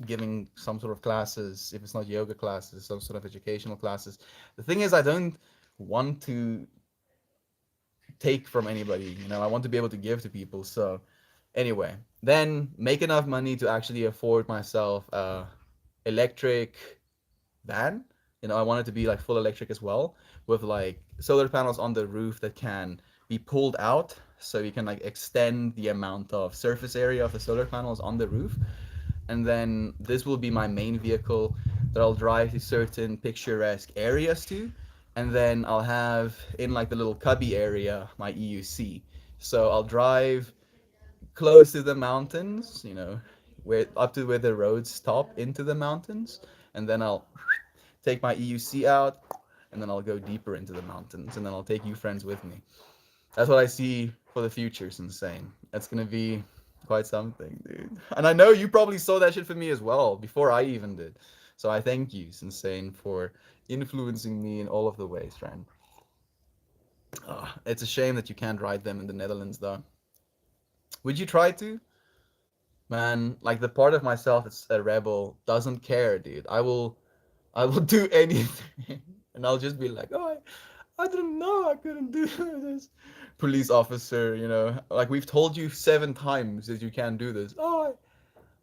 giving some sort of classes, if it's not yoga classes, some sort of educational classes. The thing is, I don't want to take from anybody. I want to be able to give to people. So, anyway, then make enough money to actually afford myself a electric van. I want it to be like full electric as well, with like solar panels on the roof that can be pulled out, so you can like extend the amount of surface area of the solar panels on the roof. And then this will be my main vehicle that I'll drive to certain picturesque areas to, and then I'll have in like the little cubby area my EUC. So I'll drive close to the mountains, where up to where the roads stop into the mountains, and then I'll take my EUC out, and then I'll go deeper into the mountains, and then I'll take you friends with me. That's what I see for the future, Insane. That's gonna be quite something, dude. And I know you probably saw that shit for me as well before I even did. So I thank you, Insane, for influencing me in all of the ways, friend. It's a shame that you can't ride them in the Netherlands, though. Would you try to? Man, like the part of myself that's a rebel doesn't care, dude. I will do anything, and I'll just be like, oh, I didn't know I couldn't do this. Police officer, like we've told you 7 times that you can't do this. Oh,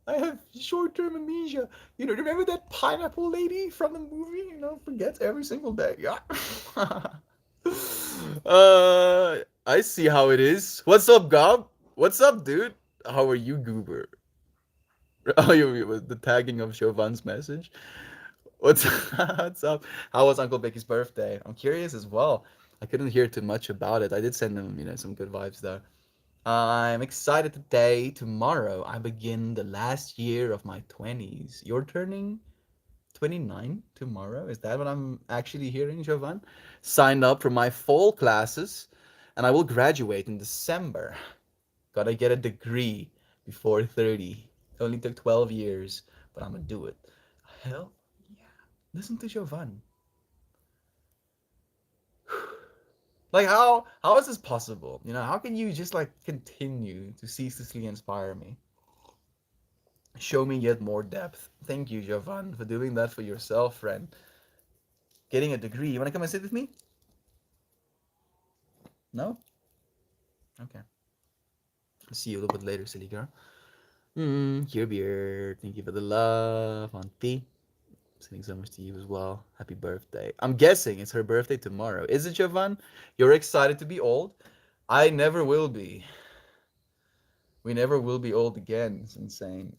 I have short-term amnesia. Remember that pineapple lady from the movie? Forgets every single day. Yeah. I see how it is. What's up, Gob? What's up, dude? How are you, Goober? Oh, you with the tagging of Chauvin's message. What's what's up? How was Uncle Becky's birthday? I'm curious as well. I couldn't hear too much about it. I did send him, some good vibes though. I'm excited today. Tomorrow, I begin the last year of my 20s. You're turning 29 tomorrow. Is that what I'm actually hearing, Jovan? Signed up for my fall classes, and I will graduate in December. Gotta get a degree before 30. It only took 12 years, but I'm gonna do it. Hell yeah. Listen to Jovan. Like how is this possible? How can you just like continue to ceaselessly inspire me? Show me yet more depth. Thank you, Jovan, for doing that for yourself, friend. Getting a degree. You wanna come and sit with me? No? Okay. I'll see you a little bit later, silly girl. Here beer. Thank you for the love, Auntie. Sending so much to you as well. Happy birthday. I'm guessing it's her birthday tomorrow. Is it, Jovan? You're excited to be old? I never will be. We never will be old again. It's insane.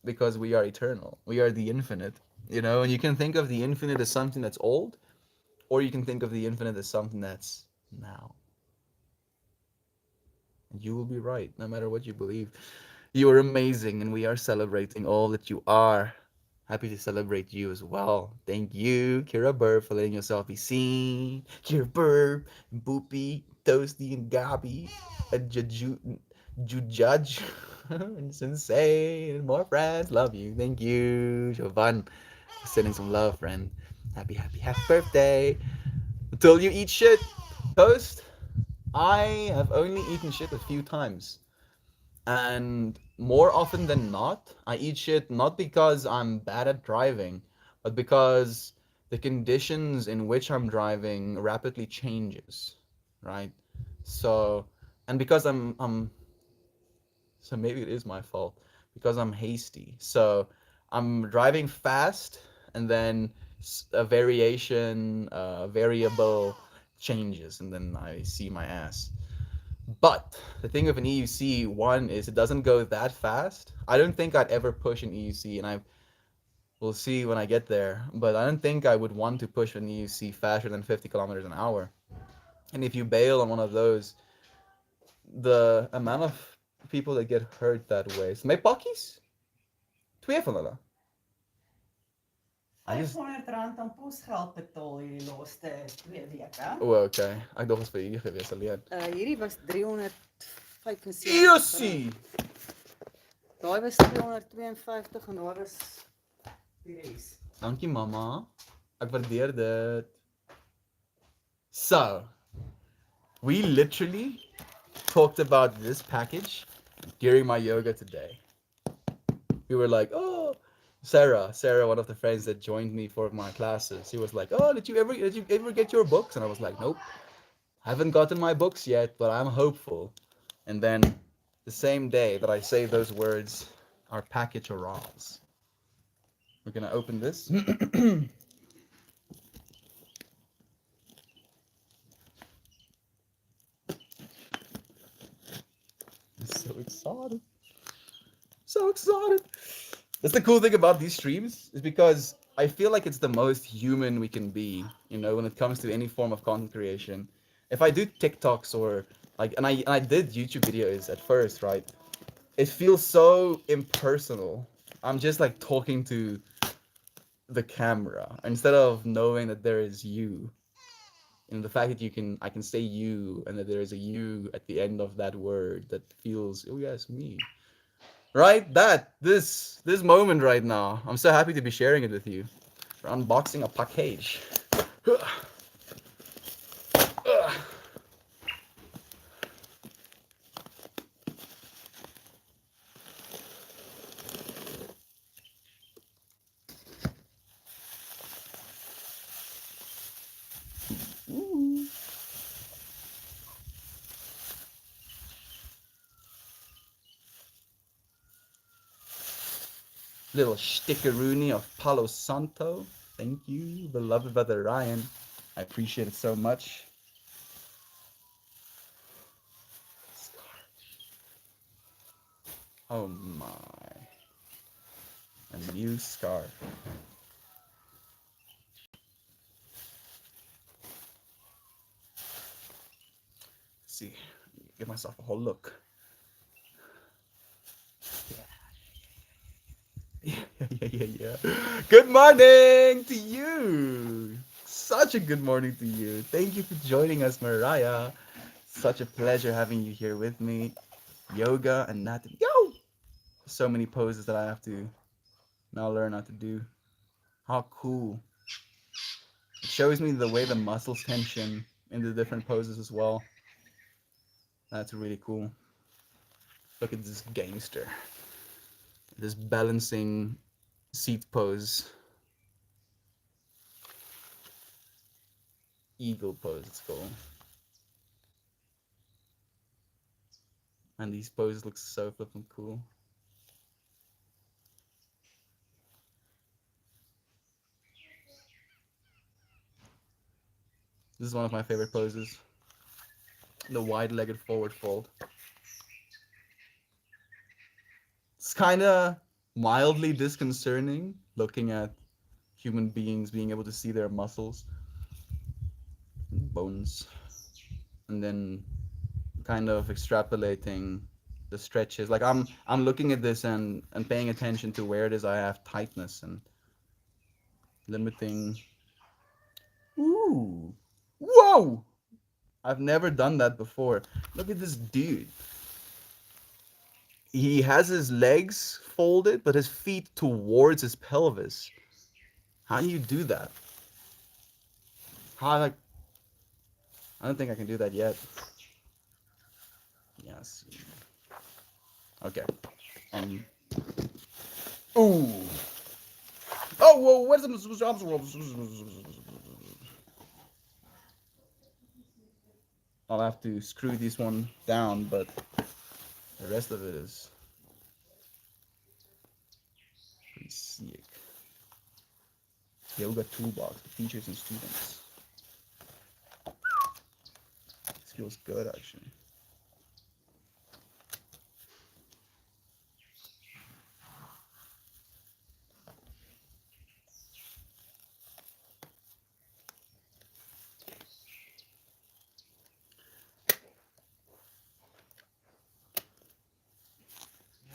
Because we are eternal. We are the infinite. And you can think of the infinite as something that's old, or you can think of the infinite as something that's now. And you will be right, no matter what you believe. You are amazing, and we are celebrating all that you are. Happy to celebrate you as well. Thank you, Kira Burp, for letting yourself be seen. Kira Burp, Boopy, Toasty, and Gabi, a Judge, and Sensei, and more friends. Love you. Thank you, Jovan, for sending some love, friend. Happy birthday. Until you eat shit, Toast, I have only eaten shit a few times. And more often than not, I eat shit not because I'm bad at driving, but because the conditions in which I'm driving rapidly changes, right? So, and because so maybe it is my fault because I'm hasty. So, I'm driving fast, and then a variable changes, and then I see my ass. But the thing with an EUC, one is it doesn't go that fast. I don't think I'd ever push an EUC, and I will see when I get there. But I don't think I would want to push an EUC faster than 50 kilometers an hour. And if you bail on one of those, the amount of people that get hurt that way. So my pakkies? Twee van hulle. R500 aan posgeld betaal hierdie laaste 2 weke. Okay. Ek dog dit was vir u gewees alleen. Hierdie was 375. Jessie! Daai was 252 en daai was die res. Dankie mamma. Ek waardeer dit. So, we literally talked about this package during my yoga today. We were like, oh, Sarah, one of the friends that joined me for my classes, she was like, oh, did you ever get your books? And I was like, nope, haven't gotten my books yet, but I'm hopeful. And then the same day that I say those words, our package arrives. We're gonna open this. I'm so excited. So excited. That's the cool thing about these streams, is because I feel like it's the most human we can be, you know, when it comes to any form of content creation. If I do TikToks or like, and I did YouTube videos at first, right? It feels so impersonal. I'm just like talking to the camera instead of knowing that there is you. And the fact that I can say you, and that there is a you at the end of that word that feels, oh yes, me. Right? This moment right now. I'm so happy to be sharing it with you. We're unboxing a package. Ooh. Little stickeroonie of Palo Santo. Thank you, beloved brother Ryan. I appreciate it so much. Oh my. A new scarf. Let's see, give myself a whole look. Yeah. Good morning to you. Such a good morning to you. Thank you for joining us, Mariah. Such a pleasure having you here with me. Yoga, anatomy. Yo! So many poses that I have to now learn how to do. How cool. It shows me the way the muscles tension in the different poses as well. That's really cool. Look at this gangster. This balancing seat pose. Eagle pose, it's called. And these poses look so flippin' cool. This is one of my favorite poses. The wide-legged forward fold. It's kind of mildly disconcerting looking at human beings being able to see their muscles and bones, and then kind of extrapolating the stretches. Like I'm looking at this and paying attention to where it is I have tightness and limiting. Ooh, whoa! I've never done that before. Look at this dude. He has his legs folded, but his feet towards his pelvis. How do you do that? I don't think I can do that yet. Yes. Okay. Ooh. Oh, whoa, where's the... I'll have to screw this one down, but the rest of it is pretty sick. Yoga toolbox for teachers and students. This feels good actually.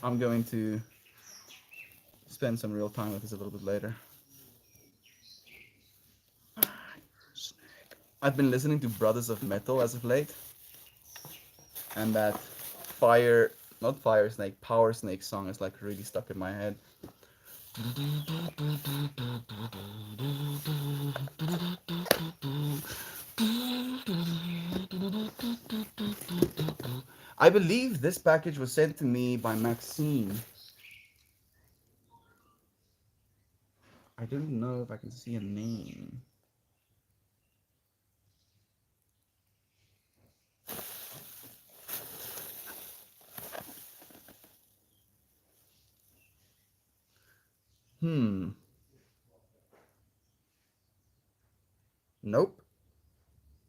I'm going to spend some real time with this a little bit later. I've been listening to Brothers of Metal as of late, and that not Fire Snake, Power Snake song is like really stuck in my head. I believe this package was sent to me by Maxine. I don't know if I can see a name. Hmm. Nope.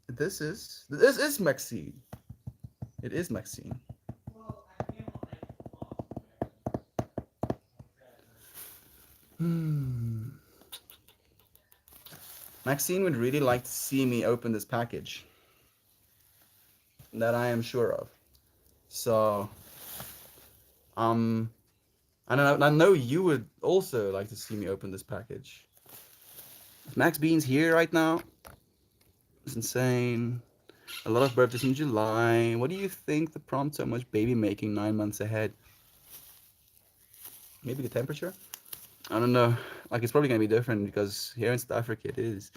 This is Maxine. It is Maxine. Hmm. Maxine would really like to see me open this package. That I am sure of. So, um, I know you would also like to see me open this package. Max Bean's here right now. It's insane. A lot of birthdays in July. What do you think the prompt so much baby making 9 months ahead? Maybe the temperature? I don't know. Like it's probably gonna be different because here in South Africa it is.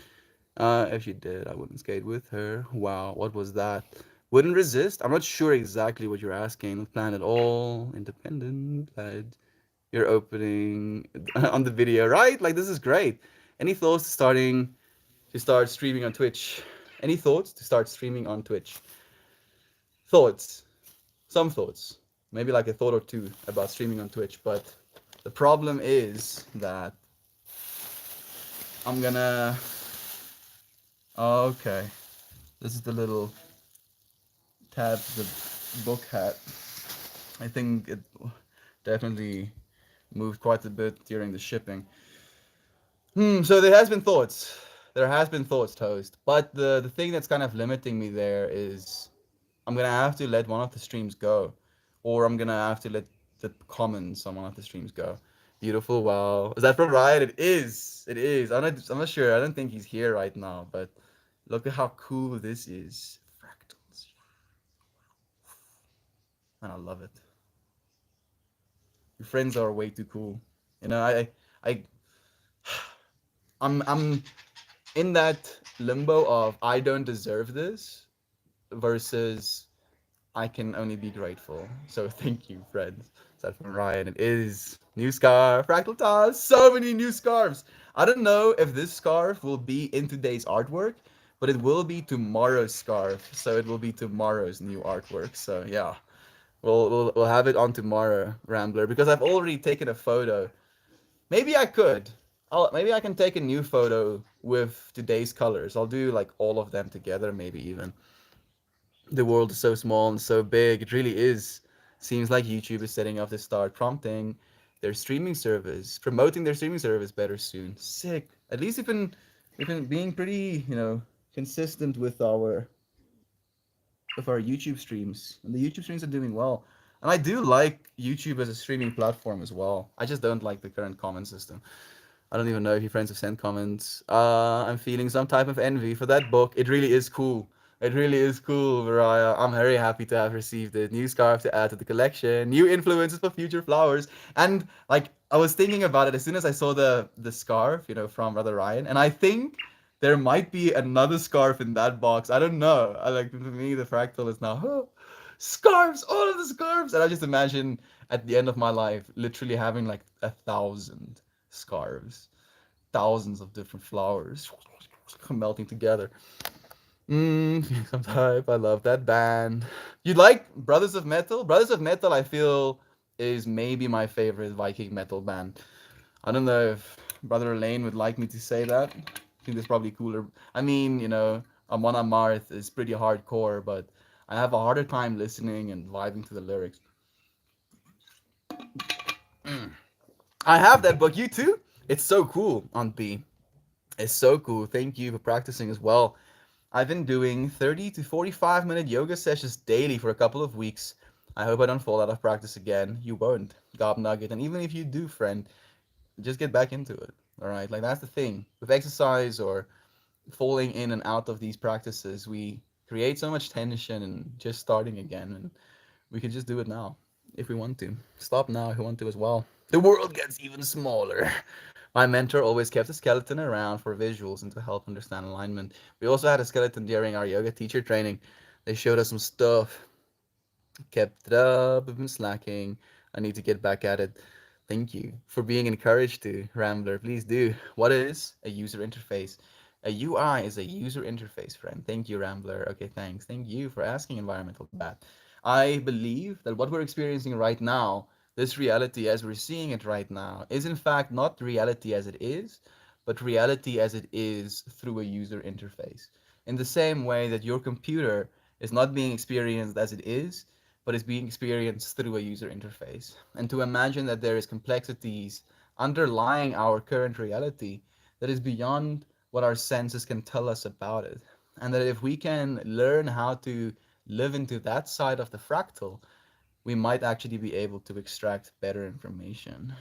If she did, I wouldn't skate with her. Wow, what was that? Wouldn't resist? I'm not sure exactly what you're asking. Not plan at all. Independent, lad. You're opening on the video, right? Like this is great. Any thoughts to start streaming on Twitch? Any thoughts to start streaming on Twitch? Thoughts. Some thoughts. Maybe like a thought or two about streaming on Twitch, but the problem is that I'm gonna. Oh, okay. This is the little tab, the book hat. I think it definitely moved quite a bit during the shipping. So there has been thoughts. There has been thoughts, Toast. But the thing that's kind of limiting me there is I'm gonna have to let one of the streams go, or I'm gonna have to let the comments on one of the streams go. Beautiful. Wow. Is that from Riot? It is. It is. I'm not sure. I don't think he's here right now, but look at how cool this is. Fractals. And I love it. Your friends are way too cool. You know, I I'm in that limbo of I don't deserve this versus I can only be grateful. So thank you, friends. Aside from Ryan, it is new scarf, Fractal Toss. So many new scarves. I don't know if this scarf will be in today's artwork, but it will be tomorrow's scarf. So it will be tomorrow's new artwork. So yeah, we'll have it on tomorrow, Rambler, because I've already taken a photo. Maybe I could. Maybe I can take a new photo with today's colors. I'll do like all of them together, maybe even. The world is so small and so big. It really is. Seems like YouTube is setting up to start prompting their streaming service, promoting their streaming service better soon. Sick. At least we've been being pretty, consistent with our YouTube streams, and the YouTube streams are doing well. And I do like YouTube as a streaming platform as well. I just don't like the current comment system. I don't even know if your friends have sent comments. I'm feeling some type of envy for that book. It really is cool. It really is cool, Mariah. I'm very happy to have received it. New scarf to add to the collection. New influences for future flowers. And like I was thinking about it as soon as I saw the scarf, from Brother Ryan, and I think there might be another scarf in that box. I don't know. I like for me the fractal is now scarves, all of the scarves, and I just imagine at the end of my life, literally having like 1,000 scarves, thousands of different flowers melting together. Some type. I love that band. You like Brothers of Metal? Brothers of Metal, I feel, is maybe my favorite Viking metal band. I don't know if Brother Lane would like me to say that. I think that's probably cooler. I mean, Amon Amarth is pretty hardcore, but I have a harder time listening and vibing to the lyrics. I have that book. You too? It's so cool, Aunt B. It's so cool. Thank you for practicing as well. I've been doing 30 to 45-minute yoga sessions daily for a couple of weeks. I hope I don't fall out of practice again. You won't, Gob Nugget. And even if you do, friend, just get back into it. All right? Like, that's the thing. With exercise or falling in and out of these practices, we create so much tension and just starting again. And we can just do it now if we want to. Stop now if we want to as well. The world gets even smaller. My mentor always kept a skeleton around for visuals and to help understand alignment. We also had a skeleton during our yoga teacher training. They showed us some stuff. Kept it up, I've been slacking. I need to get back at it. Thank you for being encouraged to, Rambler. Please do. What is a user interface? A UI is a user interface, friend. Thank you, Rambler. Okay, thanks. Thank you for asking Environmental Bat. I believe that what we're experiencing right now, this reality as we're seeing it right now, is in fact not reality as it is, but reality as it is through a user interface. In the same way that your computer is not being experienced as it is, but is being experienced through a user interface. And to imagine that there is complexities underlying our current reality that is beyond what our senses can tell us about it. And that if we can learn how to live into that side of the fractal, we might actually be able to extract better information.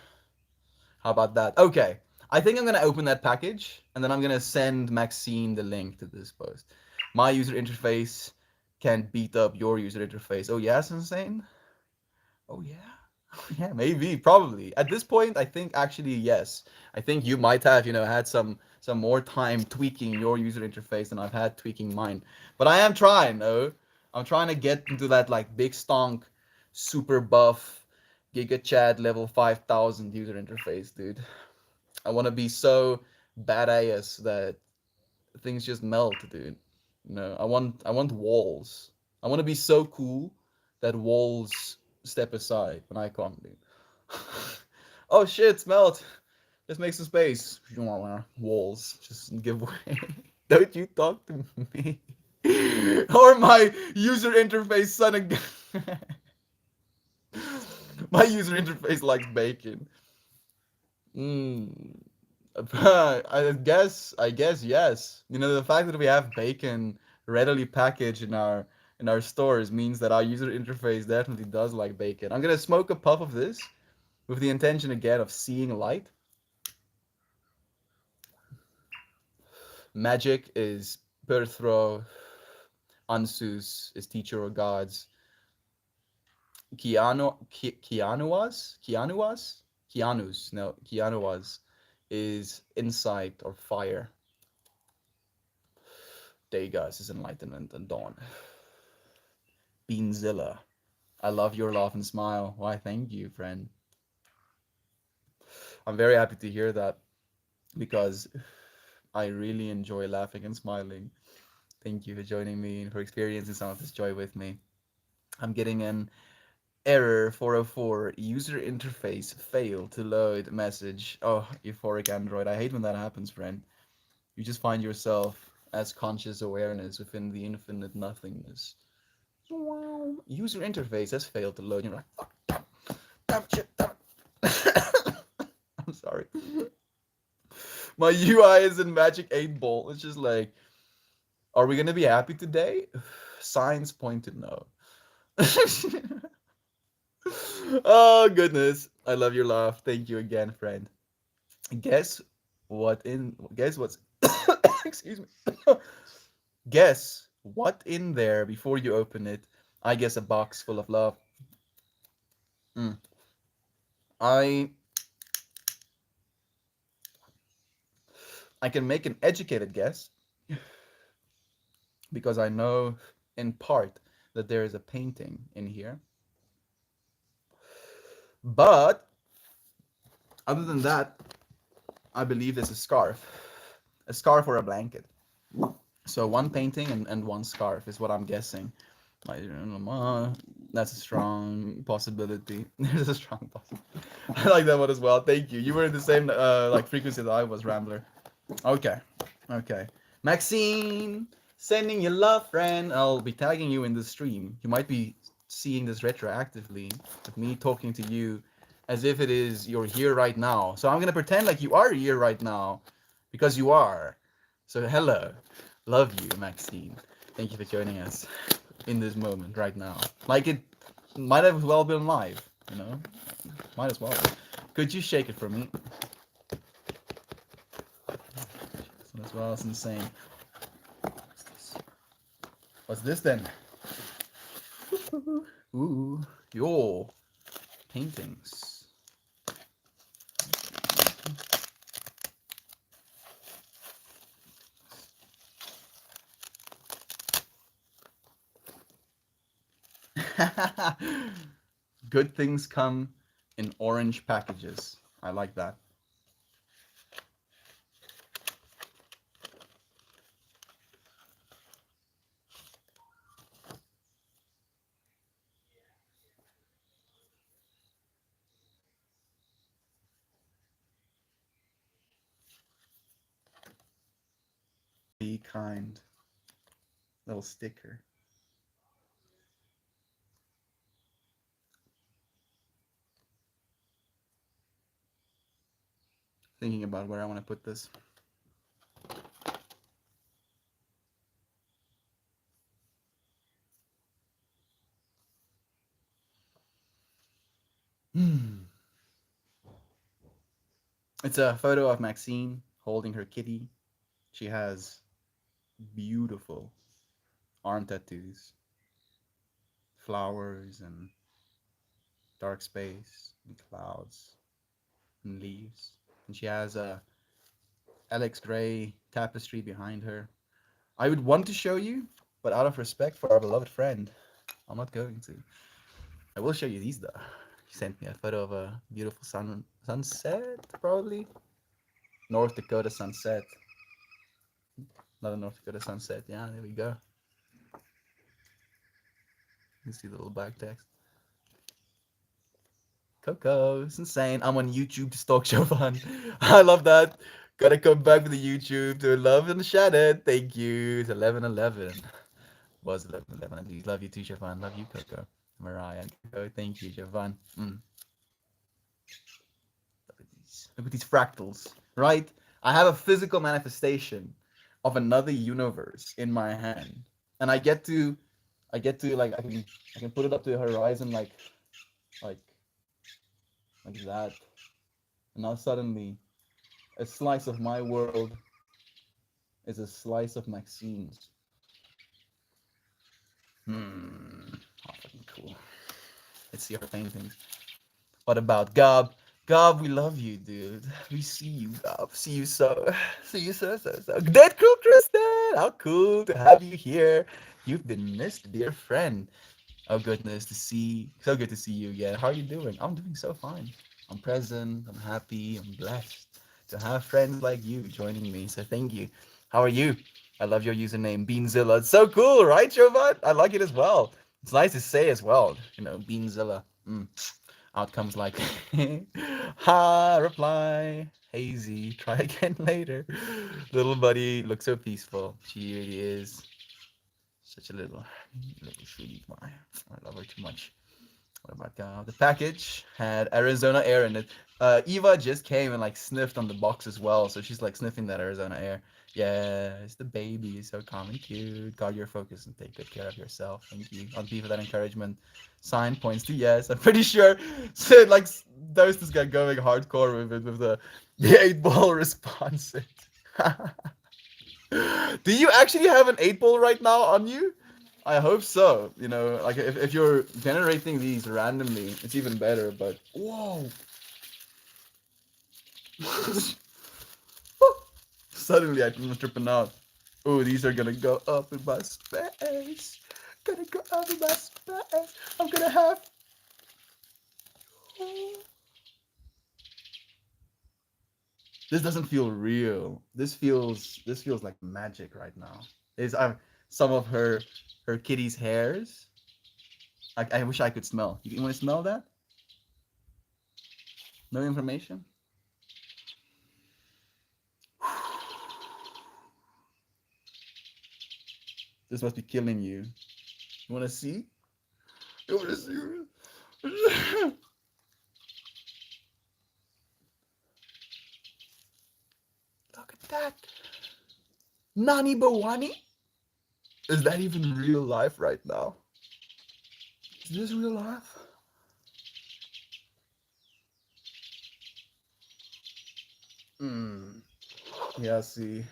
How about that? Okay. I think I'm going to open that package and then I'm going to send Maxine the link to this post. My user interface can beat up your user interface. Oh, yeah, Insane? Oh, yeah. Yeah, maybe, probably. At this point, I think actually yes. I think you might have, had some more time tweaking your user interface than I've had tweaking mine. But I am trying, though. I'm trying to get into that like big stonk, super buff, Giga Chad level 5000 user interface, dude. I want to be so badass that things just melt, dude. I want walls. I want to be so cool that walls step aside when I come, dude. Oh shit, melt. Just make some space. Walls just give way. Don't you talk to me. Or my user interface son again. My user interface likes bacon. Mm. I guess yes. The fact that we have bacon readily packaged in our stores means that our user interface definitely does like bacon. I'm gonna smoke a puff of this with the intention again of seeing light. Magic is Perthro, Ansus is teacher of gods. Kianuas is insight or fire. Degas is enlightenment and dawn. Beanzilla. I love your laugh and smile. Why, thank you, friend. I'm very happy to hear that because I really enjoy laughing and smiling. Thank you for joining me and for experiencing some of this joy with me. I'm getting an error 404 user interface failed to load message. Oh, euphoric Android. I hate when that happens, friend. You just find yourself as conscious awareness within the infinite nothingness. User interface has failed to load. You're like, fuck, damn shit, damn it. I'm sorry. My UI is in Magic 8 Ball. It's just like, are we gonna be happy today? Signs point to no. Oh goodness. I love your laugh. Thank you again, friend. Guess guess what's excuse me. Guess what in there before you open it? I guess a box full of love. Mm. I I can make an educated guess because I know in part that there is a painting in here. But other than that, I believe there's a scarf. A scarf or a blanket. So one painting and one scarf is what I'm guessing. That's a strong possibility. There's a strong possibility. I like that one as well. Thank you. You were in the same like frequency that I was, Rambler. Okay. Okay. Maxine, sending you love, friend. I'll be tagging you in the stream. You might be seeing this retroactively with me talking to you as if it is you're here right now. So I'm gonna pretend like you are here right now because you are. So hello. Love you, Maxine. Thank you for joining us in this moment right now. Like it might have well been live, you know? Might as well. Could you shake it for me? As well, it's insane. What's this then? Ooh, your paintings. Good things come in orange packages. I like that. Be kind. Little sticker. Thinking about where I want to put this. It's a photo of Maxine holding her kitty. She has beautiful arm tattoos, flowers and dark space and clouds and leaves. And she has a Alex Gray tapestry behind her. I would want to show you, but out of respect for our beloved friend, I'm not going to. I will show you these though. She sent me a photo of a beautiful sunset, probably. North Dakota sunset. Not a North Dakota sunset. Yeah, there we go. You see the little back text. Coco, it's insane. I'm on YouTube to stalk Chauvin. I love that. Gotta come back with the YouTube to love and Shannon. Thank you. It's 11:11. Was 11:11. I do love you too, Chauvin. Love you, Coco. Mariah and Coco. Thank you, Chauvin. Look at these. Look at these fractals, right? I have a physical manifestation of another universe in my hand, and I get to like I can put it up to the horizon like like that, and now suddenly a slice of my world is a slice of Maxine's. How fucking cool. Let's see her paintings. What about Gob? Gob, we love you, dude. We see you, Gob. See you so. Dead cool, Kristen. How cool to have you here. You've been missed, dear friend. Oh goodness, so good to see you again. How are you doing? I'm doing so fine. I'm present. I'm happy. I'm blessed to have friends like you joining me. So thank you. How are you? I love your username, Beanzilla. It's so cool, right, Jovan? I like it as well. It's nice to say as well. Beanzilla. Outcomes like ha reply hazy try again later. Little buddy looks so peaceful. She really is such a little sweetie pie. I love her too much. What about the package had Arizona air in it. Eva just came and like sniffed on the box as well, so she's like sniffing that Arizona air. Yeah, it's the baby, so calm and cute. Guard your focus and take good care of yourself. Thank you, Auntie, for that encouragement. Sign points to yes. I'm pretty sure. So like those this guy going hardcore with it with the 8 ball response. Do you actually have an 8 ball right now on you? I hope so. Like if you're generating these randomly, it's even better. But whoa, suddenly I'm tripping out. Oh, these are gonna go up in my space. Gonna go up in my space. I'm gonna have. This doesn't feel real. This feels like magic right now. There's some of her kitty's hairs. I wish I could smell. You want to smell that? No information? This must be killing you. You want to see? You want to see? Look at that. Nani Bawani? Is that even real life right now? Is this real life? Hmm. Yeah, see.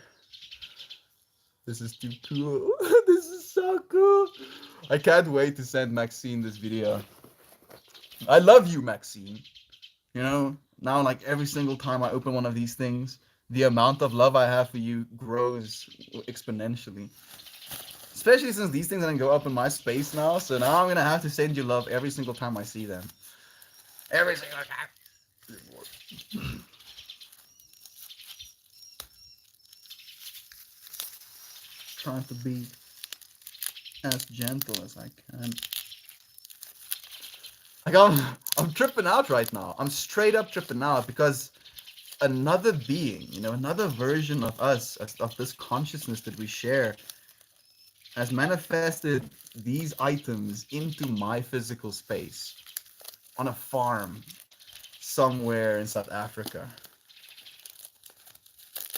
This is too cool. This is so cool. I can't wait to send Maxine this video. I love you, Maxine. You know, now like every single time I open one of these things, the amount of love I have for you grows exponentially. Especially since these things are gonna go up in my space now, so now I'm gonna have to send you love every single time I see them. Every single time. Trying to be as gentle as I can. Like I'm tripping out right now. I'm straight up tripping out because another being, another version of us, of this consciousness that we share, has manifested these items into my physical space on a farm somewhere in South Africa.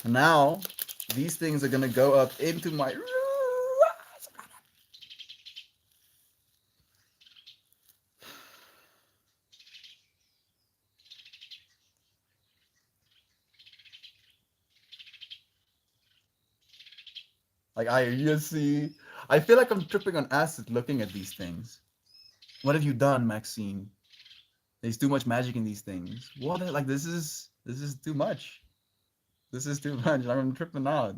Now, these things are gonna go up into my. Like you see, I feel like I'm tripping on acid looking at these things. What have you done, Maxine? There's too much magic in these things. What? Like this is too much. This is too much. I'm tripping out.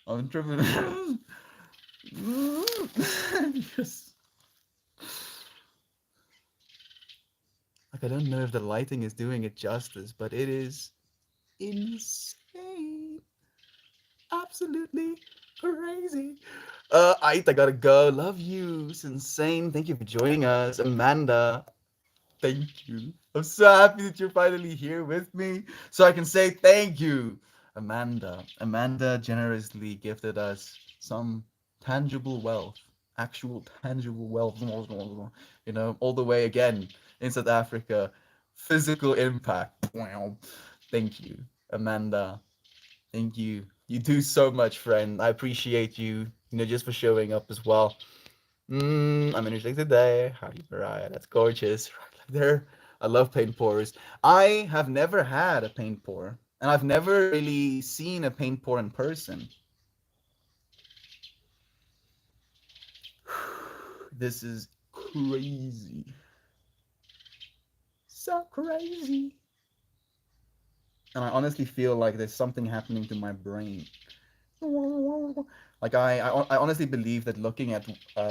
I'm tripping. Just, like I don't know if the lighting is doing it justice, but it is insane. Absolutely crazy. I gotta go. Love you. It's insane. Thank you for joining us, Amanda. Thank you. I'm so happy that you're finally here with me, so I can say thank you, Amanda. Amanda generously gifted us some tangible wealth, actual tangible wealth. All the way again in South Africa, physical impact. Wow. Thank you, Amanda. Thank you. You do so much, friend. I appreciate you, just for showing up as well. I'm energetic today. Happy Mariah. That's gorgeous. Right there. I love paint pours. I have never had a paint pour, and I've never really seen a paint pour in person. This is crazy. So crazy. And I honestly feel like there's something happening to my brain. Like I honestly believe that looking at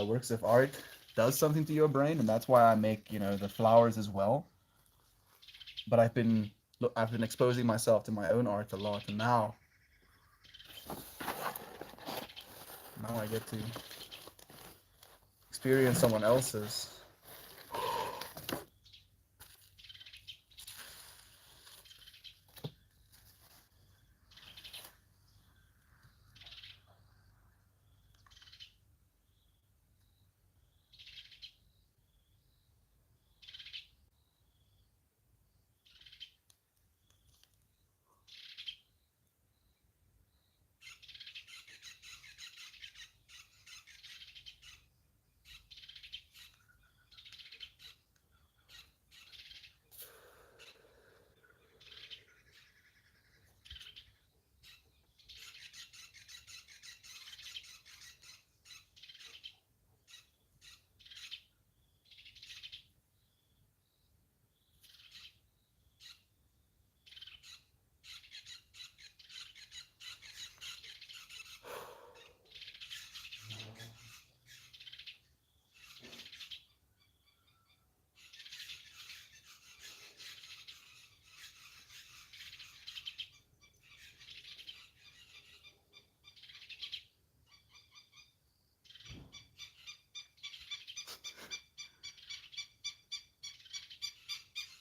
works of art does something to your brain, and that's why I make the flowers as well. But I've been exposing myself to my own art a lot, and now I get to experience someone else's.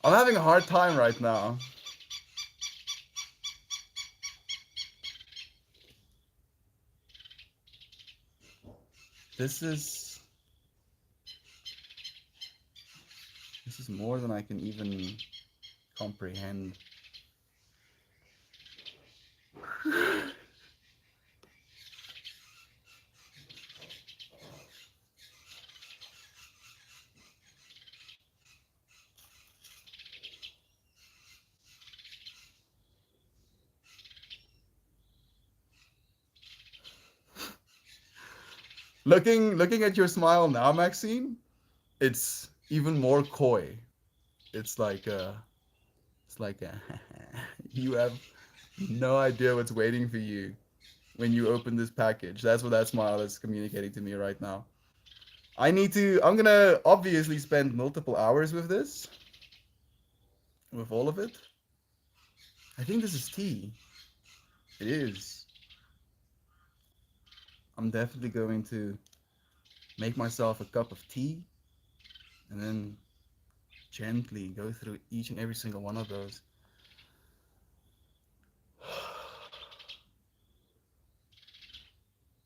I'm having a hard time right now. This is this is more than I can even comprehend. Looking at your smile now, Maxine, it's even more coy. It's like it's like a, you have no idea what's waiting for you when you open this package. That's what that smile is communicating to me right now. I'm gonna obviously spend multiple hours with this, with all of it. I think this is tea. It is. I'm definitely going to make myself a cup of tea and then gently go through each and every single one of those.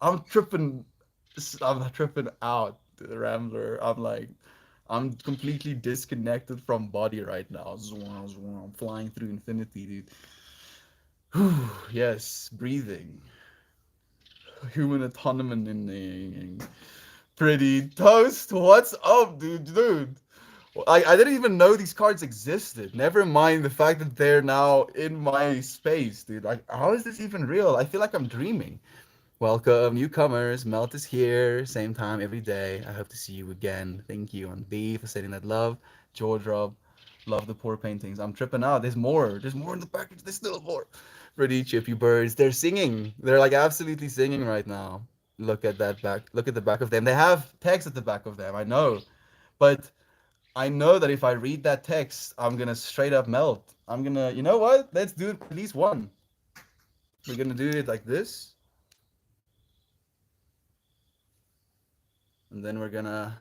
I'm tripping. I'm tripping out, Rambler. I'm completely disconnected from body right now. I'm flying through infinity, dude. Whew, yes, breathing. Human autonomy. Pretty toast. What's up, dude? I didn't even know these cards existed. Never mind the fact that they're now in my space, dude. Like, how is this even real? I feel like I'm dreaming. Welcome, newcomers. Melt is here, same time every day. I hope to see you again. Thank you on B for sending that love. George Rob, love the poor paintings. I'm tripping out. There's more. There's more in the package. There's still more. Pretty chippy birds. They're singing. They're like absolutely singing right now. Look at that back. Look at the back of them. They have text at the back of them. I know, but I know that if I read that text, I'm gonna straight up melt. I'm gonna. You know what? Let's do at least one. We're gonna do it like this, and then we're gonna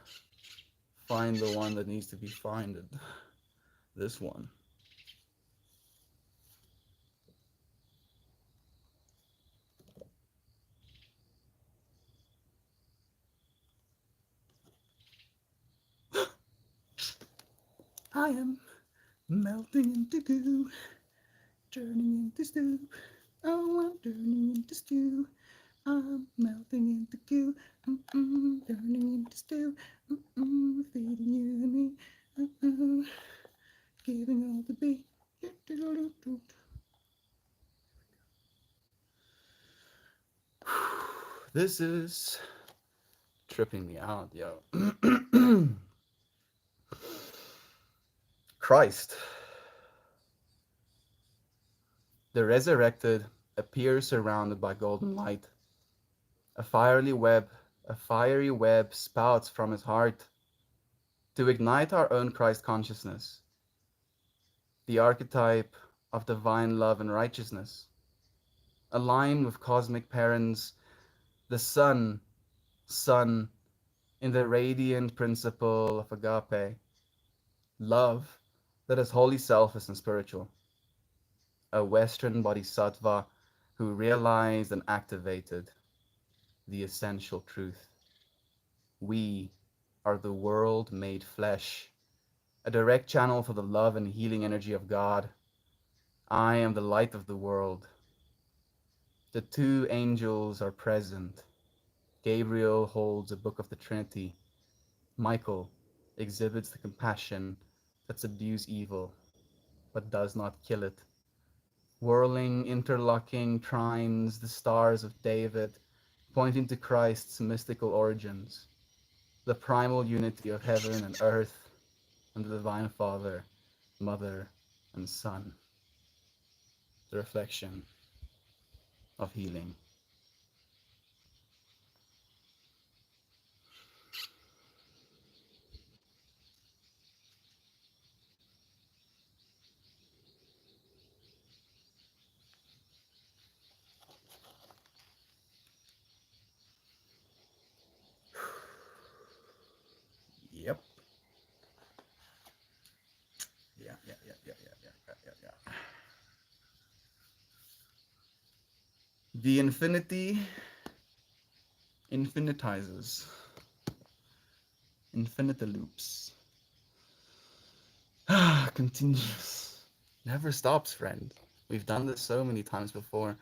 find the one that needs to be finded. This one. I am melting into goo, turning into stew. Oh, I'm turning into stew. I'm melting into goo. Turning into stew. Feeding you and me. Mm-mm, giving all the beat. This is tripping me out, yo. Christ, the resurrected, appears surrounded by golden light. A fiery web spouts from his heart to ignite our own Christ consciousness, the archetype of divine love and righteousness, aligned with cosmic parents, the sun in the radiant principle of agape, love that is wholly selfless and spiritual, a Western bodhisattva who realized and activated the essential truth. We are the world made flesh, a direct channel for the love and healing energy of God. I am the light of the world. The two angels are present. Gabriel holds a book of the Trinity. Michael exhibits the compassion that subdues evil but does not kill it. Whirling, interlocking trines, the stars of David, pointing to Christ's mystical origins, the primal unity of heaven and earth, and the divine Father, Mother, and Son, the reflection of healing. Yep. Yeah. The infinity infinitizes. Infinita loops. Continues. Never stops, friend. We've done this so many times before.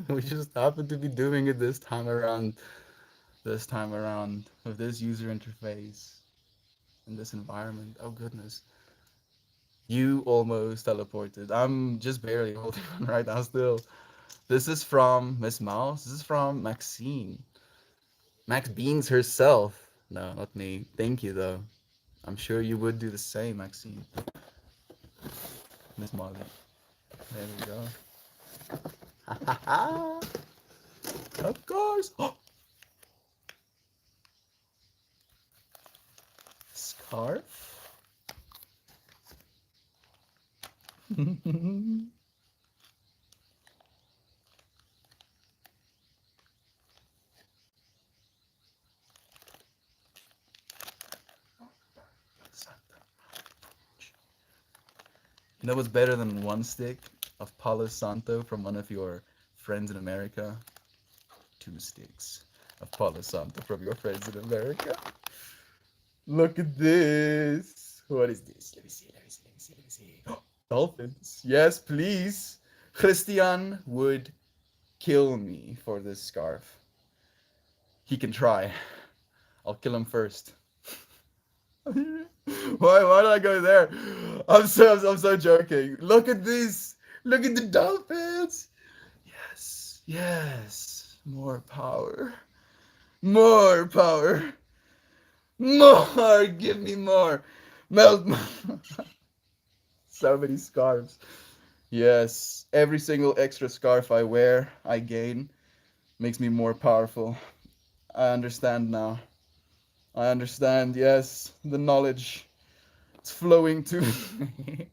We just happen to be doing it this time around. This time around with this user interface in this environment. Oh goodness. You almost teleported. I'm just barely holding on right now still. This is from Miss Mouse. This is from Maxine. Max Beans herself. No, not me. Thank you though. I'm sure you would do the same, Maxine. Miss Molly. There we go. Of course. Scarf. You know what's better than one stick of Palo Santo from one of your friends in America? Two sticks of Palo Santo from your friends in America. Look at this. What is this? Let me see, let me see, let me see, let me see. Dolphins. Yes, please. Christian would kill me for this scarf. He can try. I'll kill him first. Why did I go there? I'm so joking. Look at this. Look at the dolphins. Yes. Yes. More power. More power. More. Give me more. Melt. So many scarves. Yes. Every single extra scarf I wear, I gain, makes me more powerful. I understand now. I understand. Yes. The knowledge. It's flowing to me.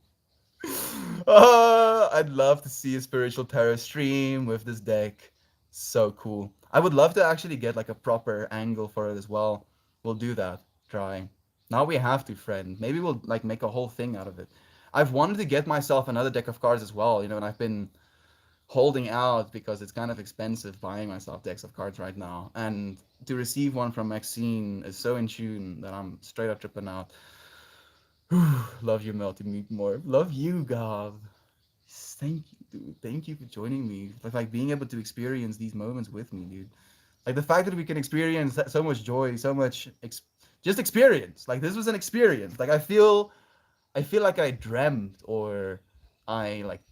I'd love to see a spiritual tarot stream with this deck. So cool. I would love to actually get like a proper angle for it as well. We'll do that. Try. Now we have to, friend. Maybe we'll like make a whole thing out of it. I've wanted to get myself another deck of cards as well, and I've been holding out because it's kind of expensive buying myself decks of cards right now. And to receive one from Maxine is so in tune that I'm straight up tripping out. Love you, Melty Meat more. Love you, Gav. Thank you, dude. Thank you for joining me. Like being able to experience these moments with me, dude. Like the fact that we can experience so much joy, so much just experience. Like this was an experience. Like I feel like I dreamt or I like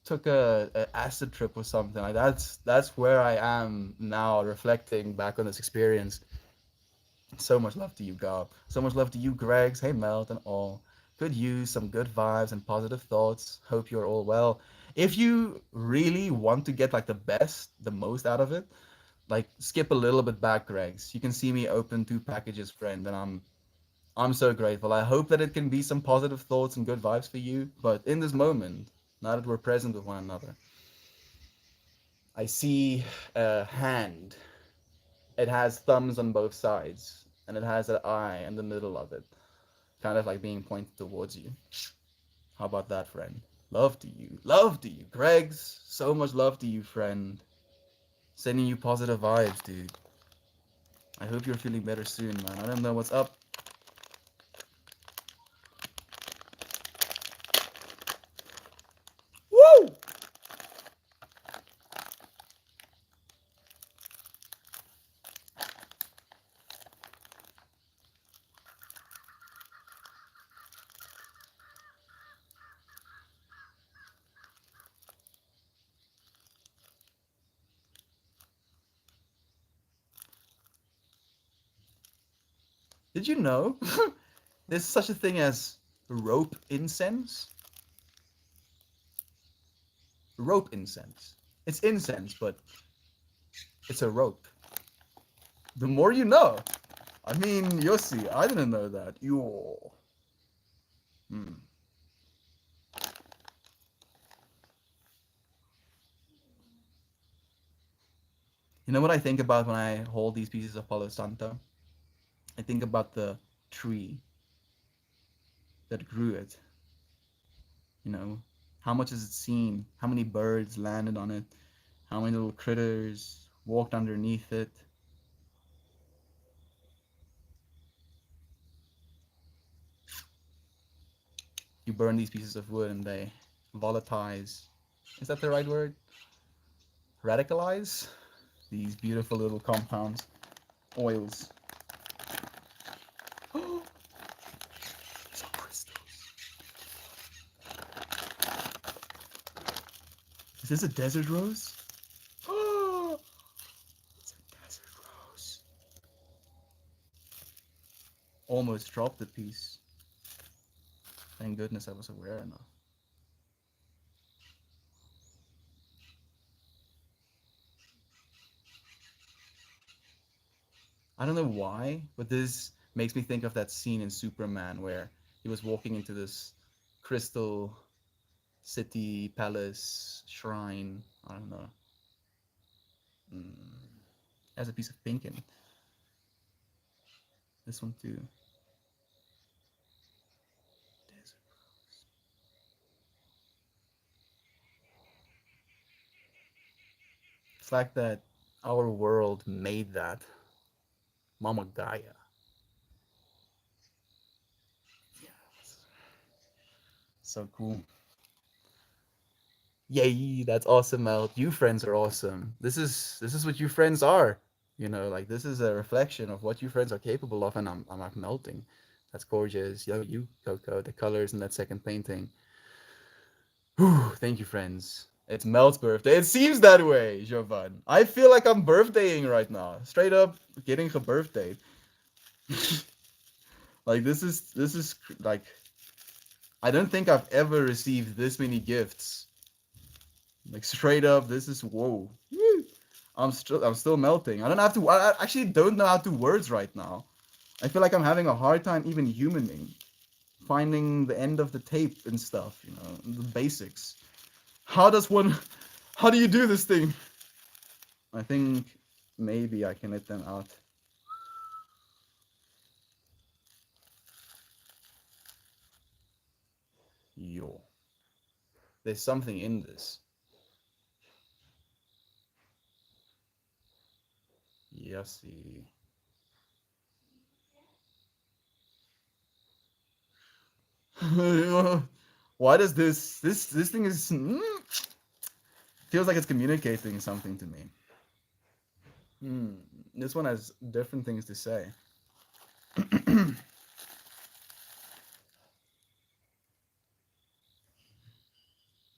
took a acid trip or something. Like that's where I am now, reflecting back on this experience. So much love to you, Gob. So much love to you, Gregs. Hey, Melt and all. Could use some good vibes and positive thoughts. Hope you're all well. If you really want to get like the best, the most out of it, like skip a little bit back, Gregs. You can see me open two packages, friend, and I'm so grateful. I hope that it can be some positive thoughts and good vibes for you. But in this moment, now that we're present with one another, I see a hand. It has thumbs on both sides, and it has an eye in the middle of it, kind of like being pointed towards you. How about that, friend? Love to you. Love to you. Greg's, so much love to you, friend. Sending you positive vibes, dude. I hope you're feeling better soon, man. I don't know what's up. Woo! Did you know there's such a thing as rope incense? Rope incense. It's incense, but it's a rope. The more you know. I mean, Yossi, I didn't know that. Yo. Hmm. You know what I think about when I hold these pieces of Palo Santo? I think about the tree that grew it. You know, how much has it seen? How many birds landed on it? How many little critters walked underneath it? You burn these pieces of wood and they volatilize. Is that the right word? Radicalize? These beautiful little compounds, oils. These are crystals. Is this a desert rose? It's a desert rose. Almost dropped the piece. Thank goodness I was aware enough. I don't know why, but this makes me think of that scene in Superman where he was walking into this crystal city, palace, shrine. I don't know. Mm. Has a piece of pink in it. This one too. Desert rose. It's like that our world made that. Mama Gaia. Yeah, so cool. Yay, that's awesome, Mel. You friends are awesome. This is what you friends are. You know, like this is a reflection of what you friends are capable of, and I'm like melting. That's gorgeous. Yo, you, Coco, the colors in that second painting. Whew, thank you, friends. It's Mel's birthday. It seems that way, Jovan. I feel like I'm birthdaying right now. Straight up getting a birthday. Like this is like I don't think I've ever received this many gifts. Like straight up, this is whoa. I'm still melting. I don't have to. I actually don't know how to words right now. I feel like I'm having a hard time even humaning, finding the end of the tape and stuff. You know, the basics. How does one? How do you do this thing? I think maybe I can let them out. Yo, there's something in this. Yesy. Why does this thing is feels like it's communicating something to me. Hmm. This one has different things to say.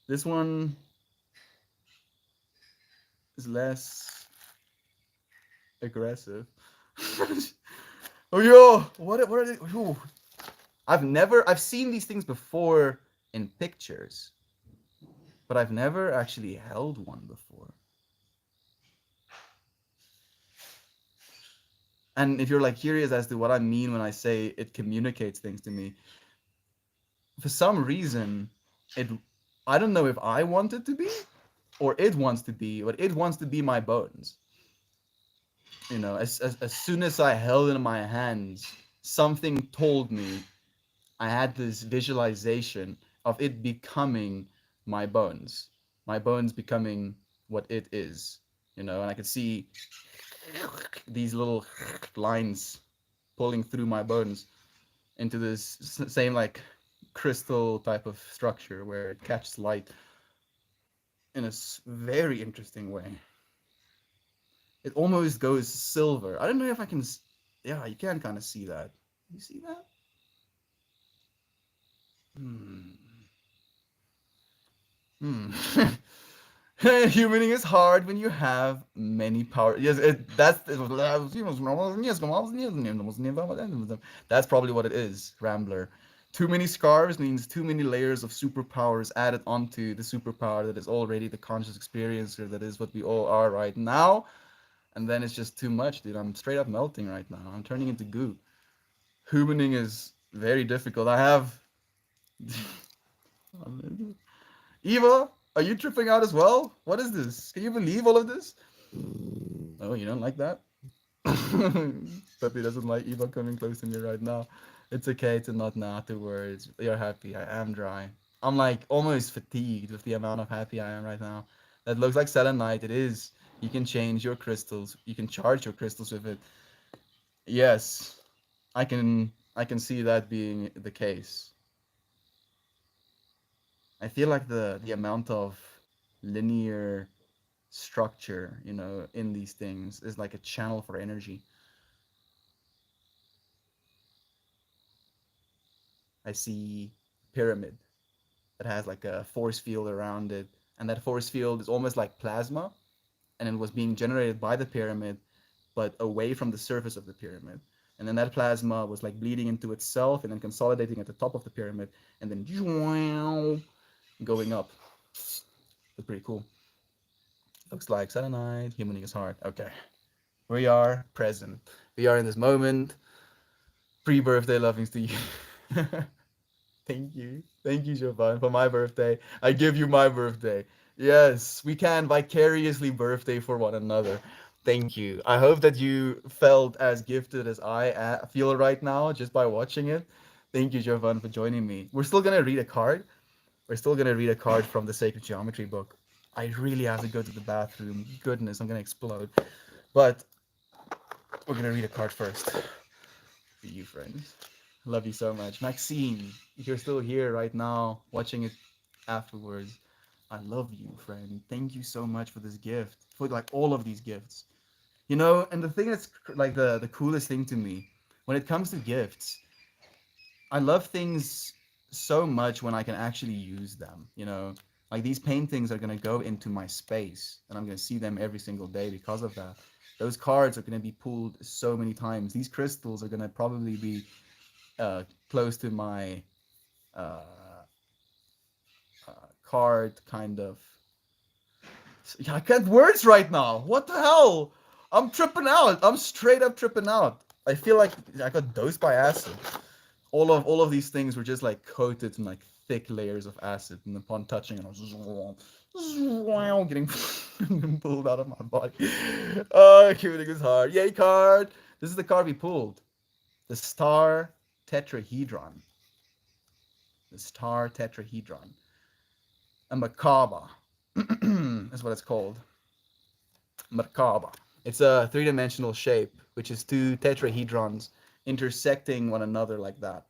This one is less aggressive. Oh yo, what are they? Ooh. I've seen these things before in pictures, but I've never actually held one before. And if you're like curious as to what I mean when I say it communicates things to me, for some reason, it I don't know if I want it to be or it wants to be, but it wants to be my bones. You know, as soon as I held it in my hands, something told me I had this visualization of it becoming my bones becoming what it is, you know, and I could see these little lines pulling through my bones into this same like crystal type of structure where it catches light in a very interesting way. It almost goes silver. I don't know if I can. Yeah, you can kind of see that. You see that? Hmm. Hmm. Humaning is hard when you have many power. Yes, that's probably what it is, Rambler. Too many scars means too many layers of superpowers added onto the superpower that is already the conscious experiencer that is what we all are right now. And then it's just too much, dude. I'm straight up melting right now. I'm turning into goo. Humaning is very difficult. I have Eva, are you tripping out as well? What is this? Can you believe all of this? Oh, you don't like that? Pepe doesn't like Eva coming close to me right now. It's okay to not know afterwards. You're happy. I am dry. I'm like almost fatigued with the amount of happy I am right now. that looks like selenite. It is. You can change your crystals. You can charge your crystals with it. Yes, I can see that being the case. I feel like the amount of linear structure, in these things is like a channel for energy. I see pyramid that has like a force field around it, and that force field is almost like plasma, and it was being generated by the pyramid, but away from the surface of the pyramid. And then that plasma was like bleeding into itself and then consolidating at the top of the pyramid, and then going up. That's pretty cool. Looks like selenite, humaning is hard. Okay. We are present. We are in this moment. Pre-birthday lovings to you. Thank you. Thank you, Jovan, for my birthday. I give you my birthday. Yes, we can vicariously birthday for one another. Thank you. I hope that you felt as gifted as I feel right now just by watching it. Thank you, Jovan, for joining me. We're still going to read a card. We're still going to read a card from the Sacred Geometry book. I really have to go to the bathroom. Goodness, I'm going to explode. But we're going to read a card first for you, friends. Love you so much. Maxine, if you're still here right now, watching it afterwards, I love you, friend. Thank you so much for this gift, for like all of these gifts. And the thing that's like the coolest thing to me, when it comes to gifts, I love things so much when I can actually use them. Like these paintings are going to go into my space and I'm going to see them every single day because of that. Those cards are going to be pulled so many times. These crystals are going to probably be close to my uh, card kind of. I can't words right now. What the hell? I'm tripping out. I'm straight up tripping out. I feel like I got dosed by acid. All of these things were just like coated in like thick layers of acid, and upon touching it, I was just getting pulled out of my body. Oh, shooting is hard. Yay card! This is the card we pulled. The Star Tetrahedron. The Star Tetrahedron. A Merkaba. That's what it's called. Merkaba. It's a three-dimensional shape, which is two tetrahedrons intersecting one another like that.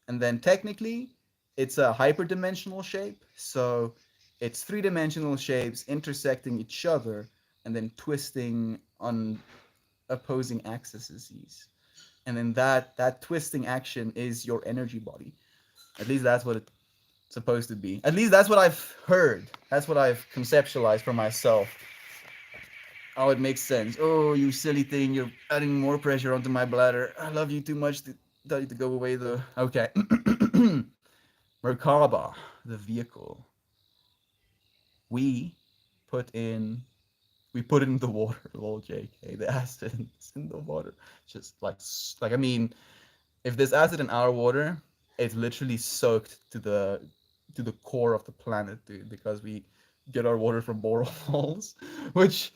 And then technically, it's a hyperdimensional shape. So it's three-dimensional shapes intersecting each other and then twisting on opposing axes. And then that twisting action is your energy body. At least that's what it's supposed to be. At least that's what I've heard. That's what I've conceptualized for myself. Oh, it makes sense. Oh, you silly thing. You're adding more pressure onto my bladder. I love you too much to tell you to go away, though. Okay. Merkaba, the vehicle. We put in. We put it in the water. Lol, JK. The acid is in the water. Just I mean, if there's acid in our water, it's literally soaked to the core of the planet, dude. Because we get our water from boreholes, which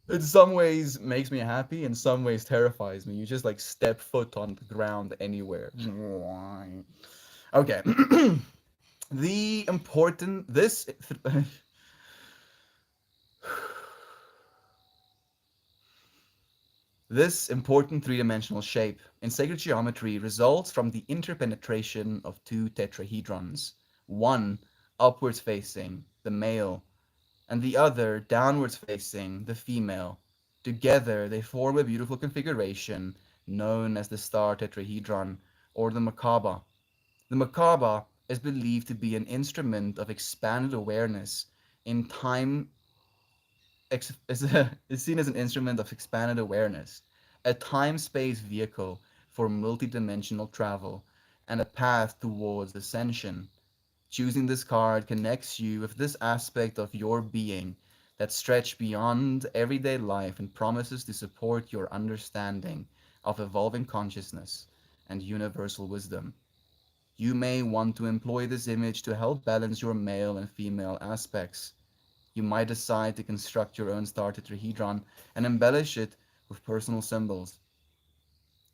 in some ways makes me happy, in some ways terrifies me. You just like step foot on the ground anywhere. Okay. the important this This important three-dimensional shape in sacred geometry results from the interpenetration of two tetrahedrons, one upwards facing, the male, and the other downwards facing, the female. Together, they form a beautiful configuration known as the star tetrahedron or the Merkaba. The Merkaba is believed to be an instrument of expanded awareness in time is seen as an instrument of expanded awareness, a time-space vehicle for multidimensional travel, and a path towards ascension. Choosing this card connects you with this aspect of your being that stretch beyond everyday life and promises to support your understanding of evolving consciousness and universal wisdom. You may want to employ this image to help balance your male and female aspects. You might decide to construct your own star tetrahedron and embellish it with personal symbols.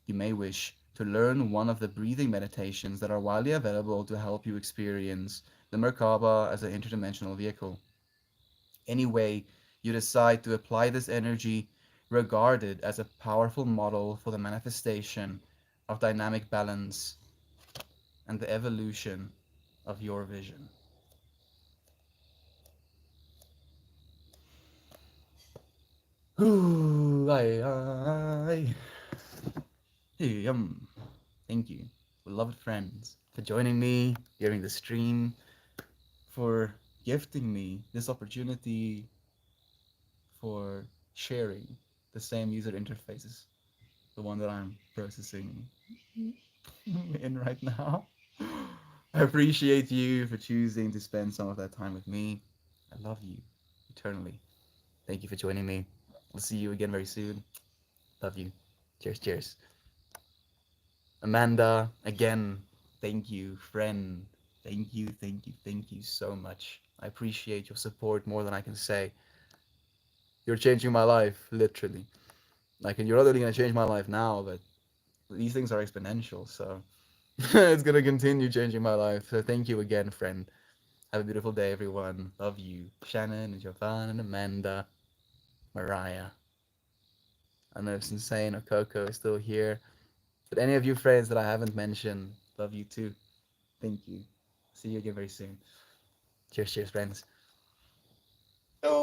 You may wish to learn one of the breathing meditations that are widely available to help you experience the Merkaba as an interdimensional vehicle. any way you decide to apply this energy, regard it as a powerful model for the manifestation of dynamic balance and the evolution of your vision. Ooh, aye. Thank you, beloved friends, for joining me during the stream, for gifting me this opportunity, for sharing the same user interfaces, the one that I'm processing in right now. I appreciate you for choosing to spend some of that time with me. I love you eternally. Thank you for joining me. I'll see you again very soon. Love you. Cheers, cheers. Amanda, again, thank you, friend. Thank you so much. I appreciate your support more than I can say. You're changing my life, literally. Like, and you're not only gonna change my life now, but these things are exponential, so it's gonna continue changing my life. So thank you again, friend. Have a beautiful day, everyone. Love you, Shannon and Jovan and Amanda, Mariah. I know if Insane or Coco is still here, but any of you friends that I haven't mentioned, love you too. Thank you. See you again very soon. Cheers, cheers, friends. Oh.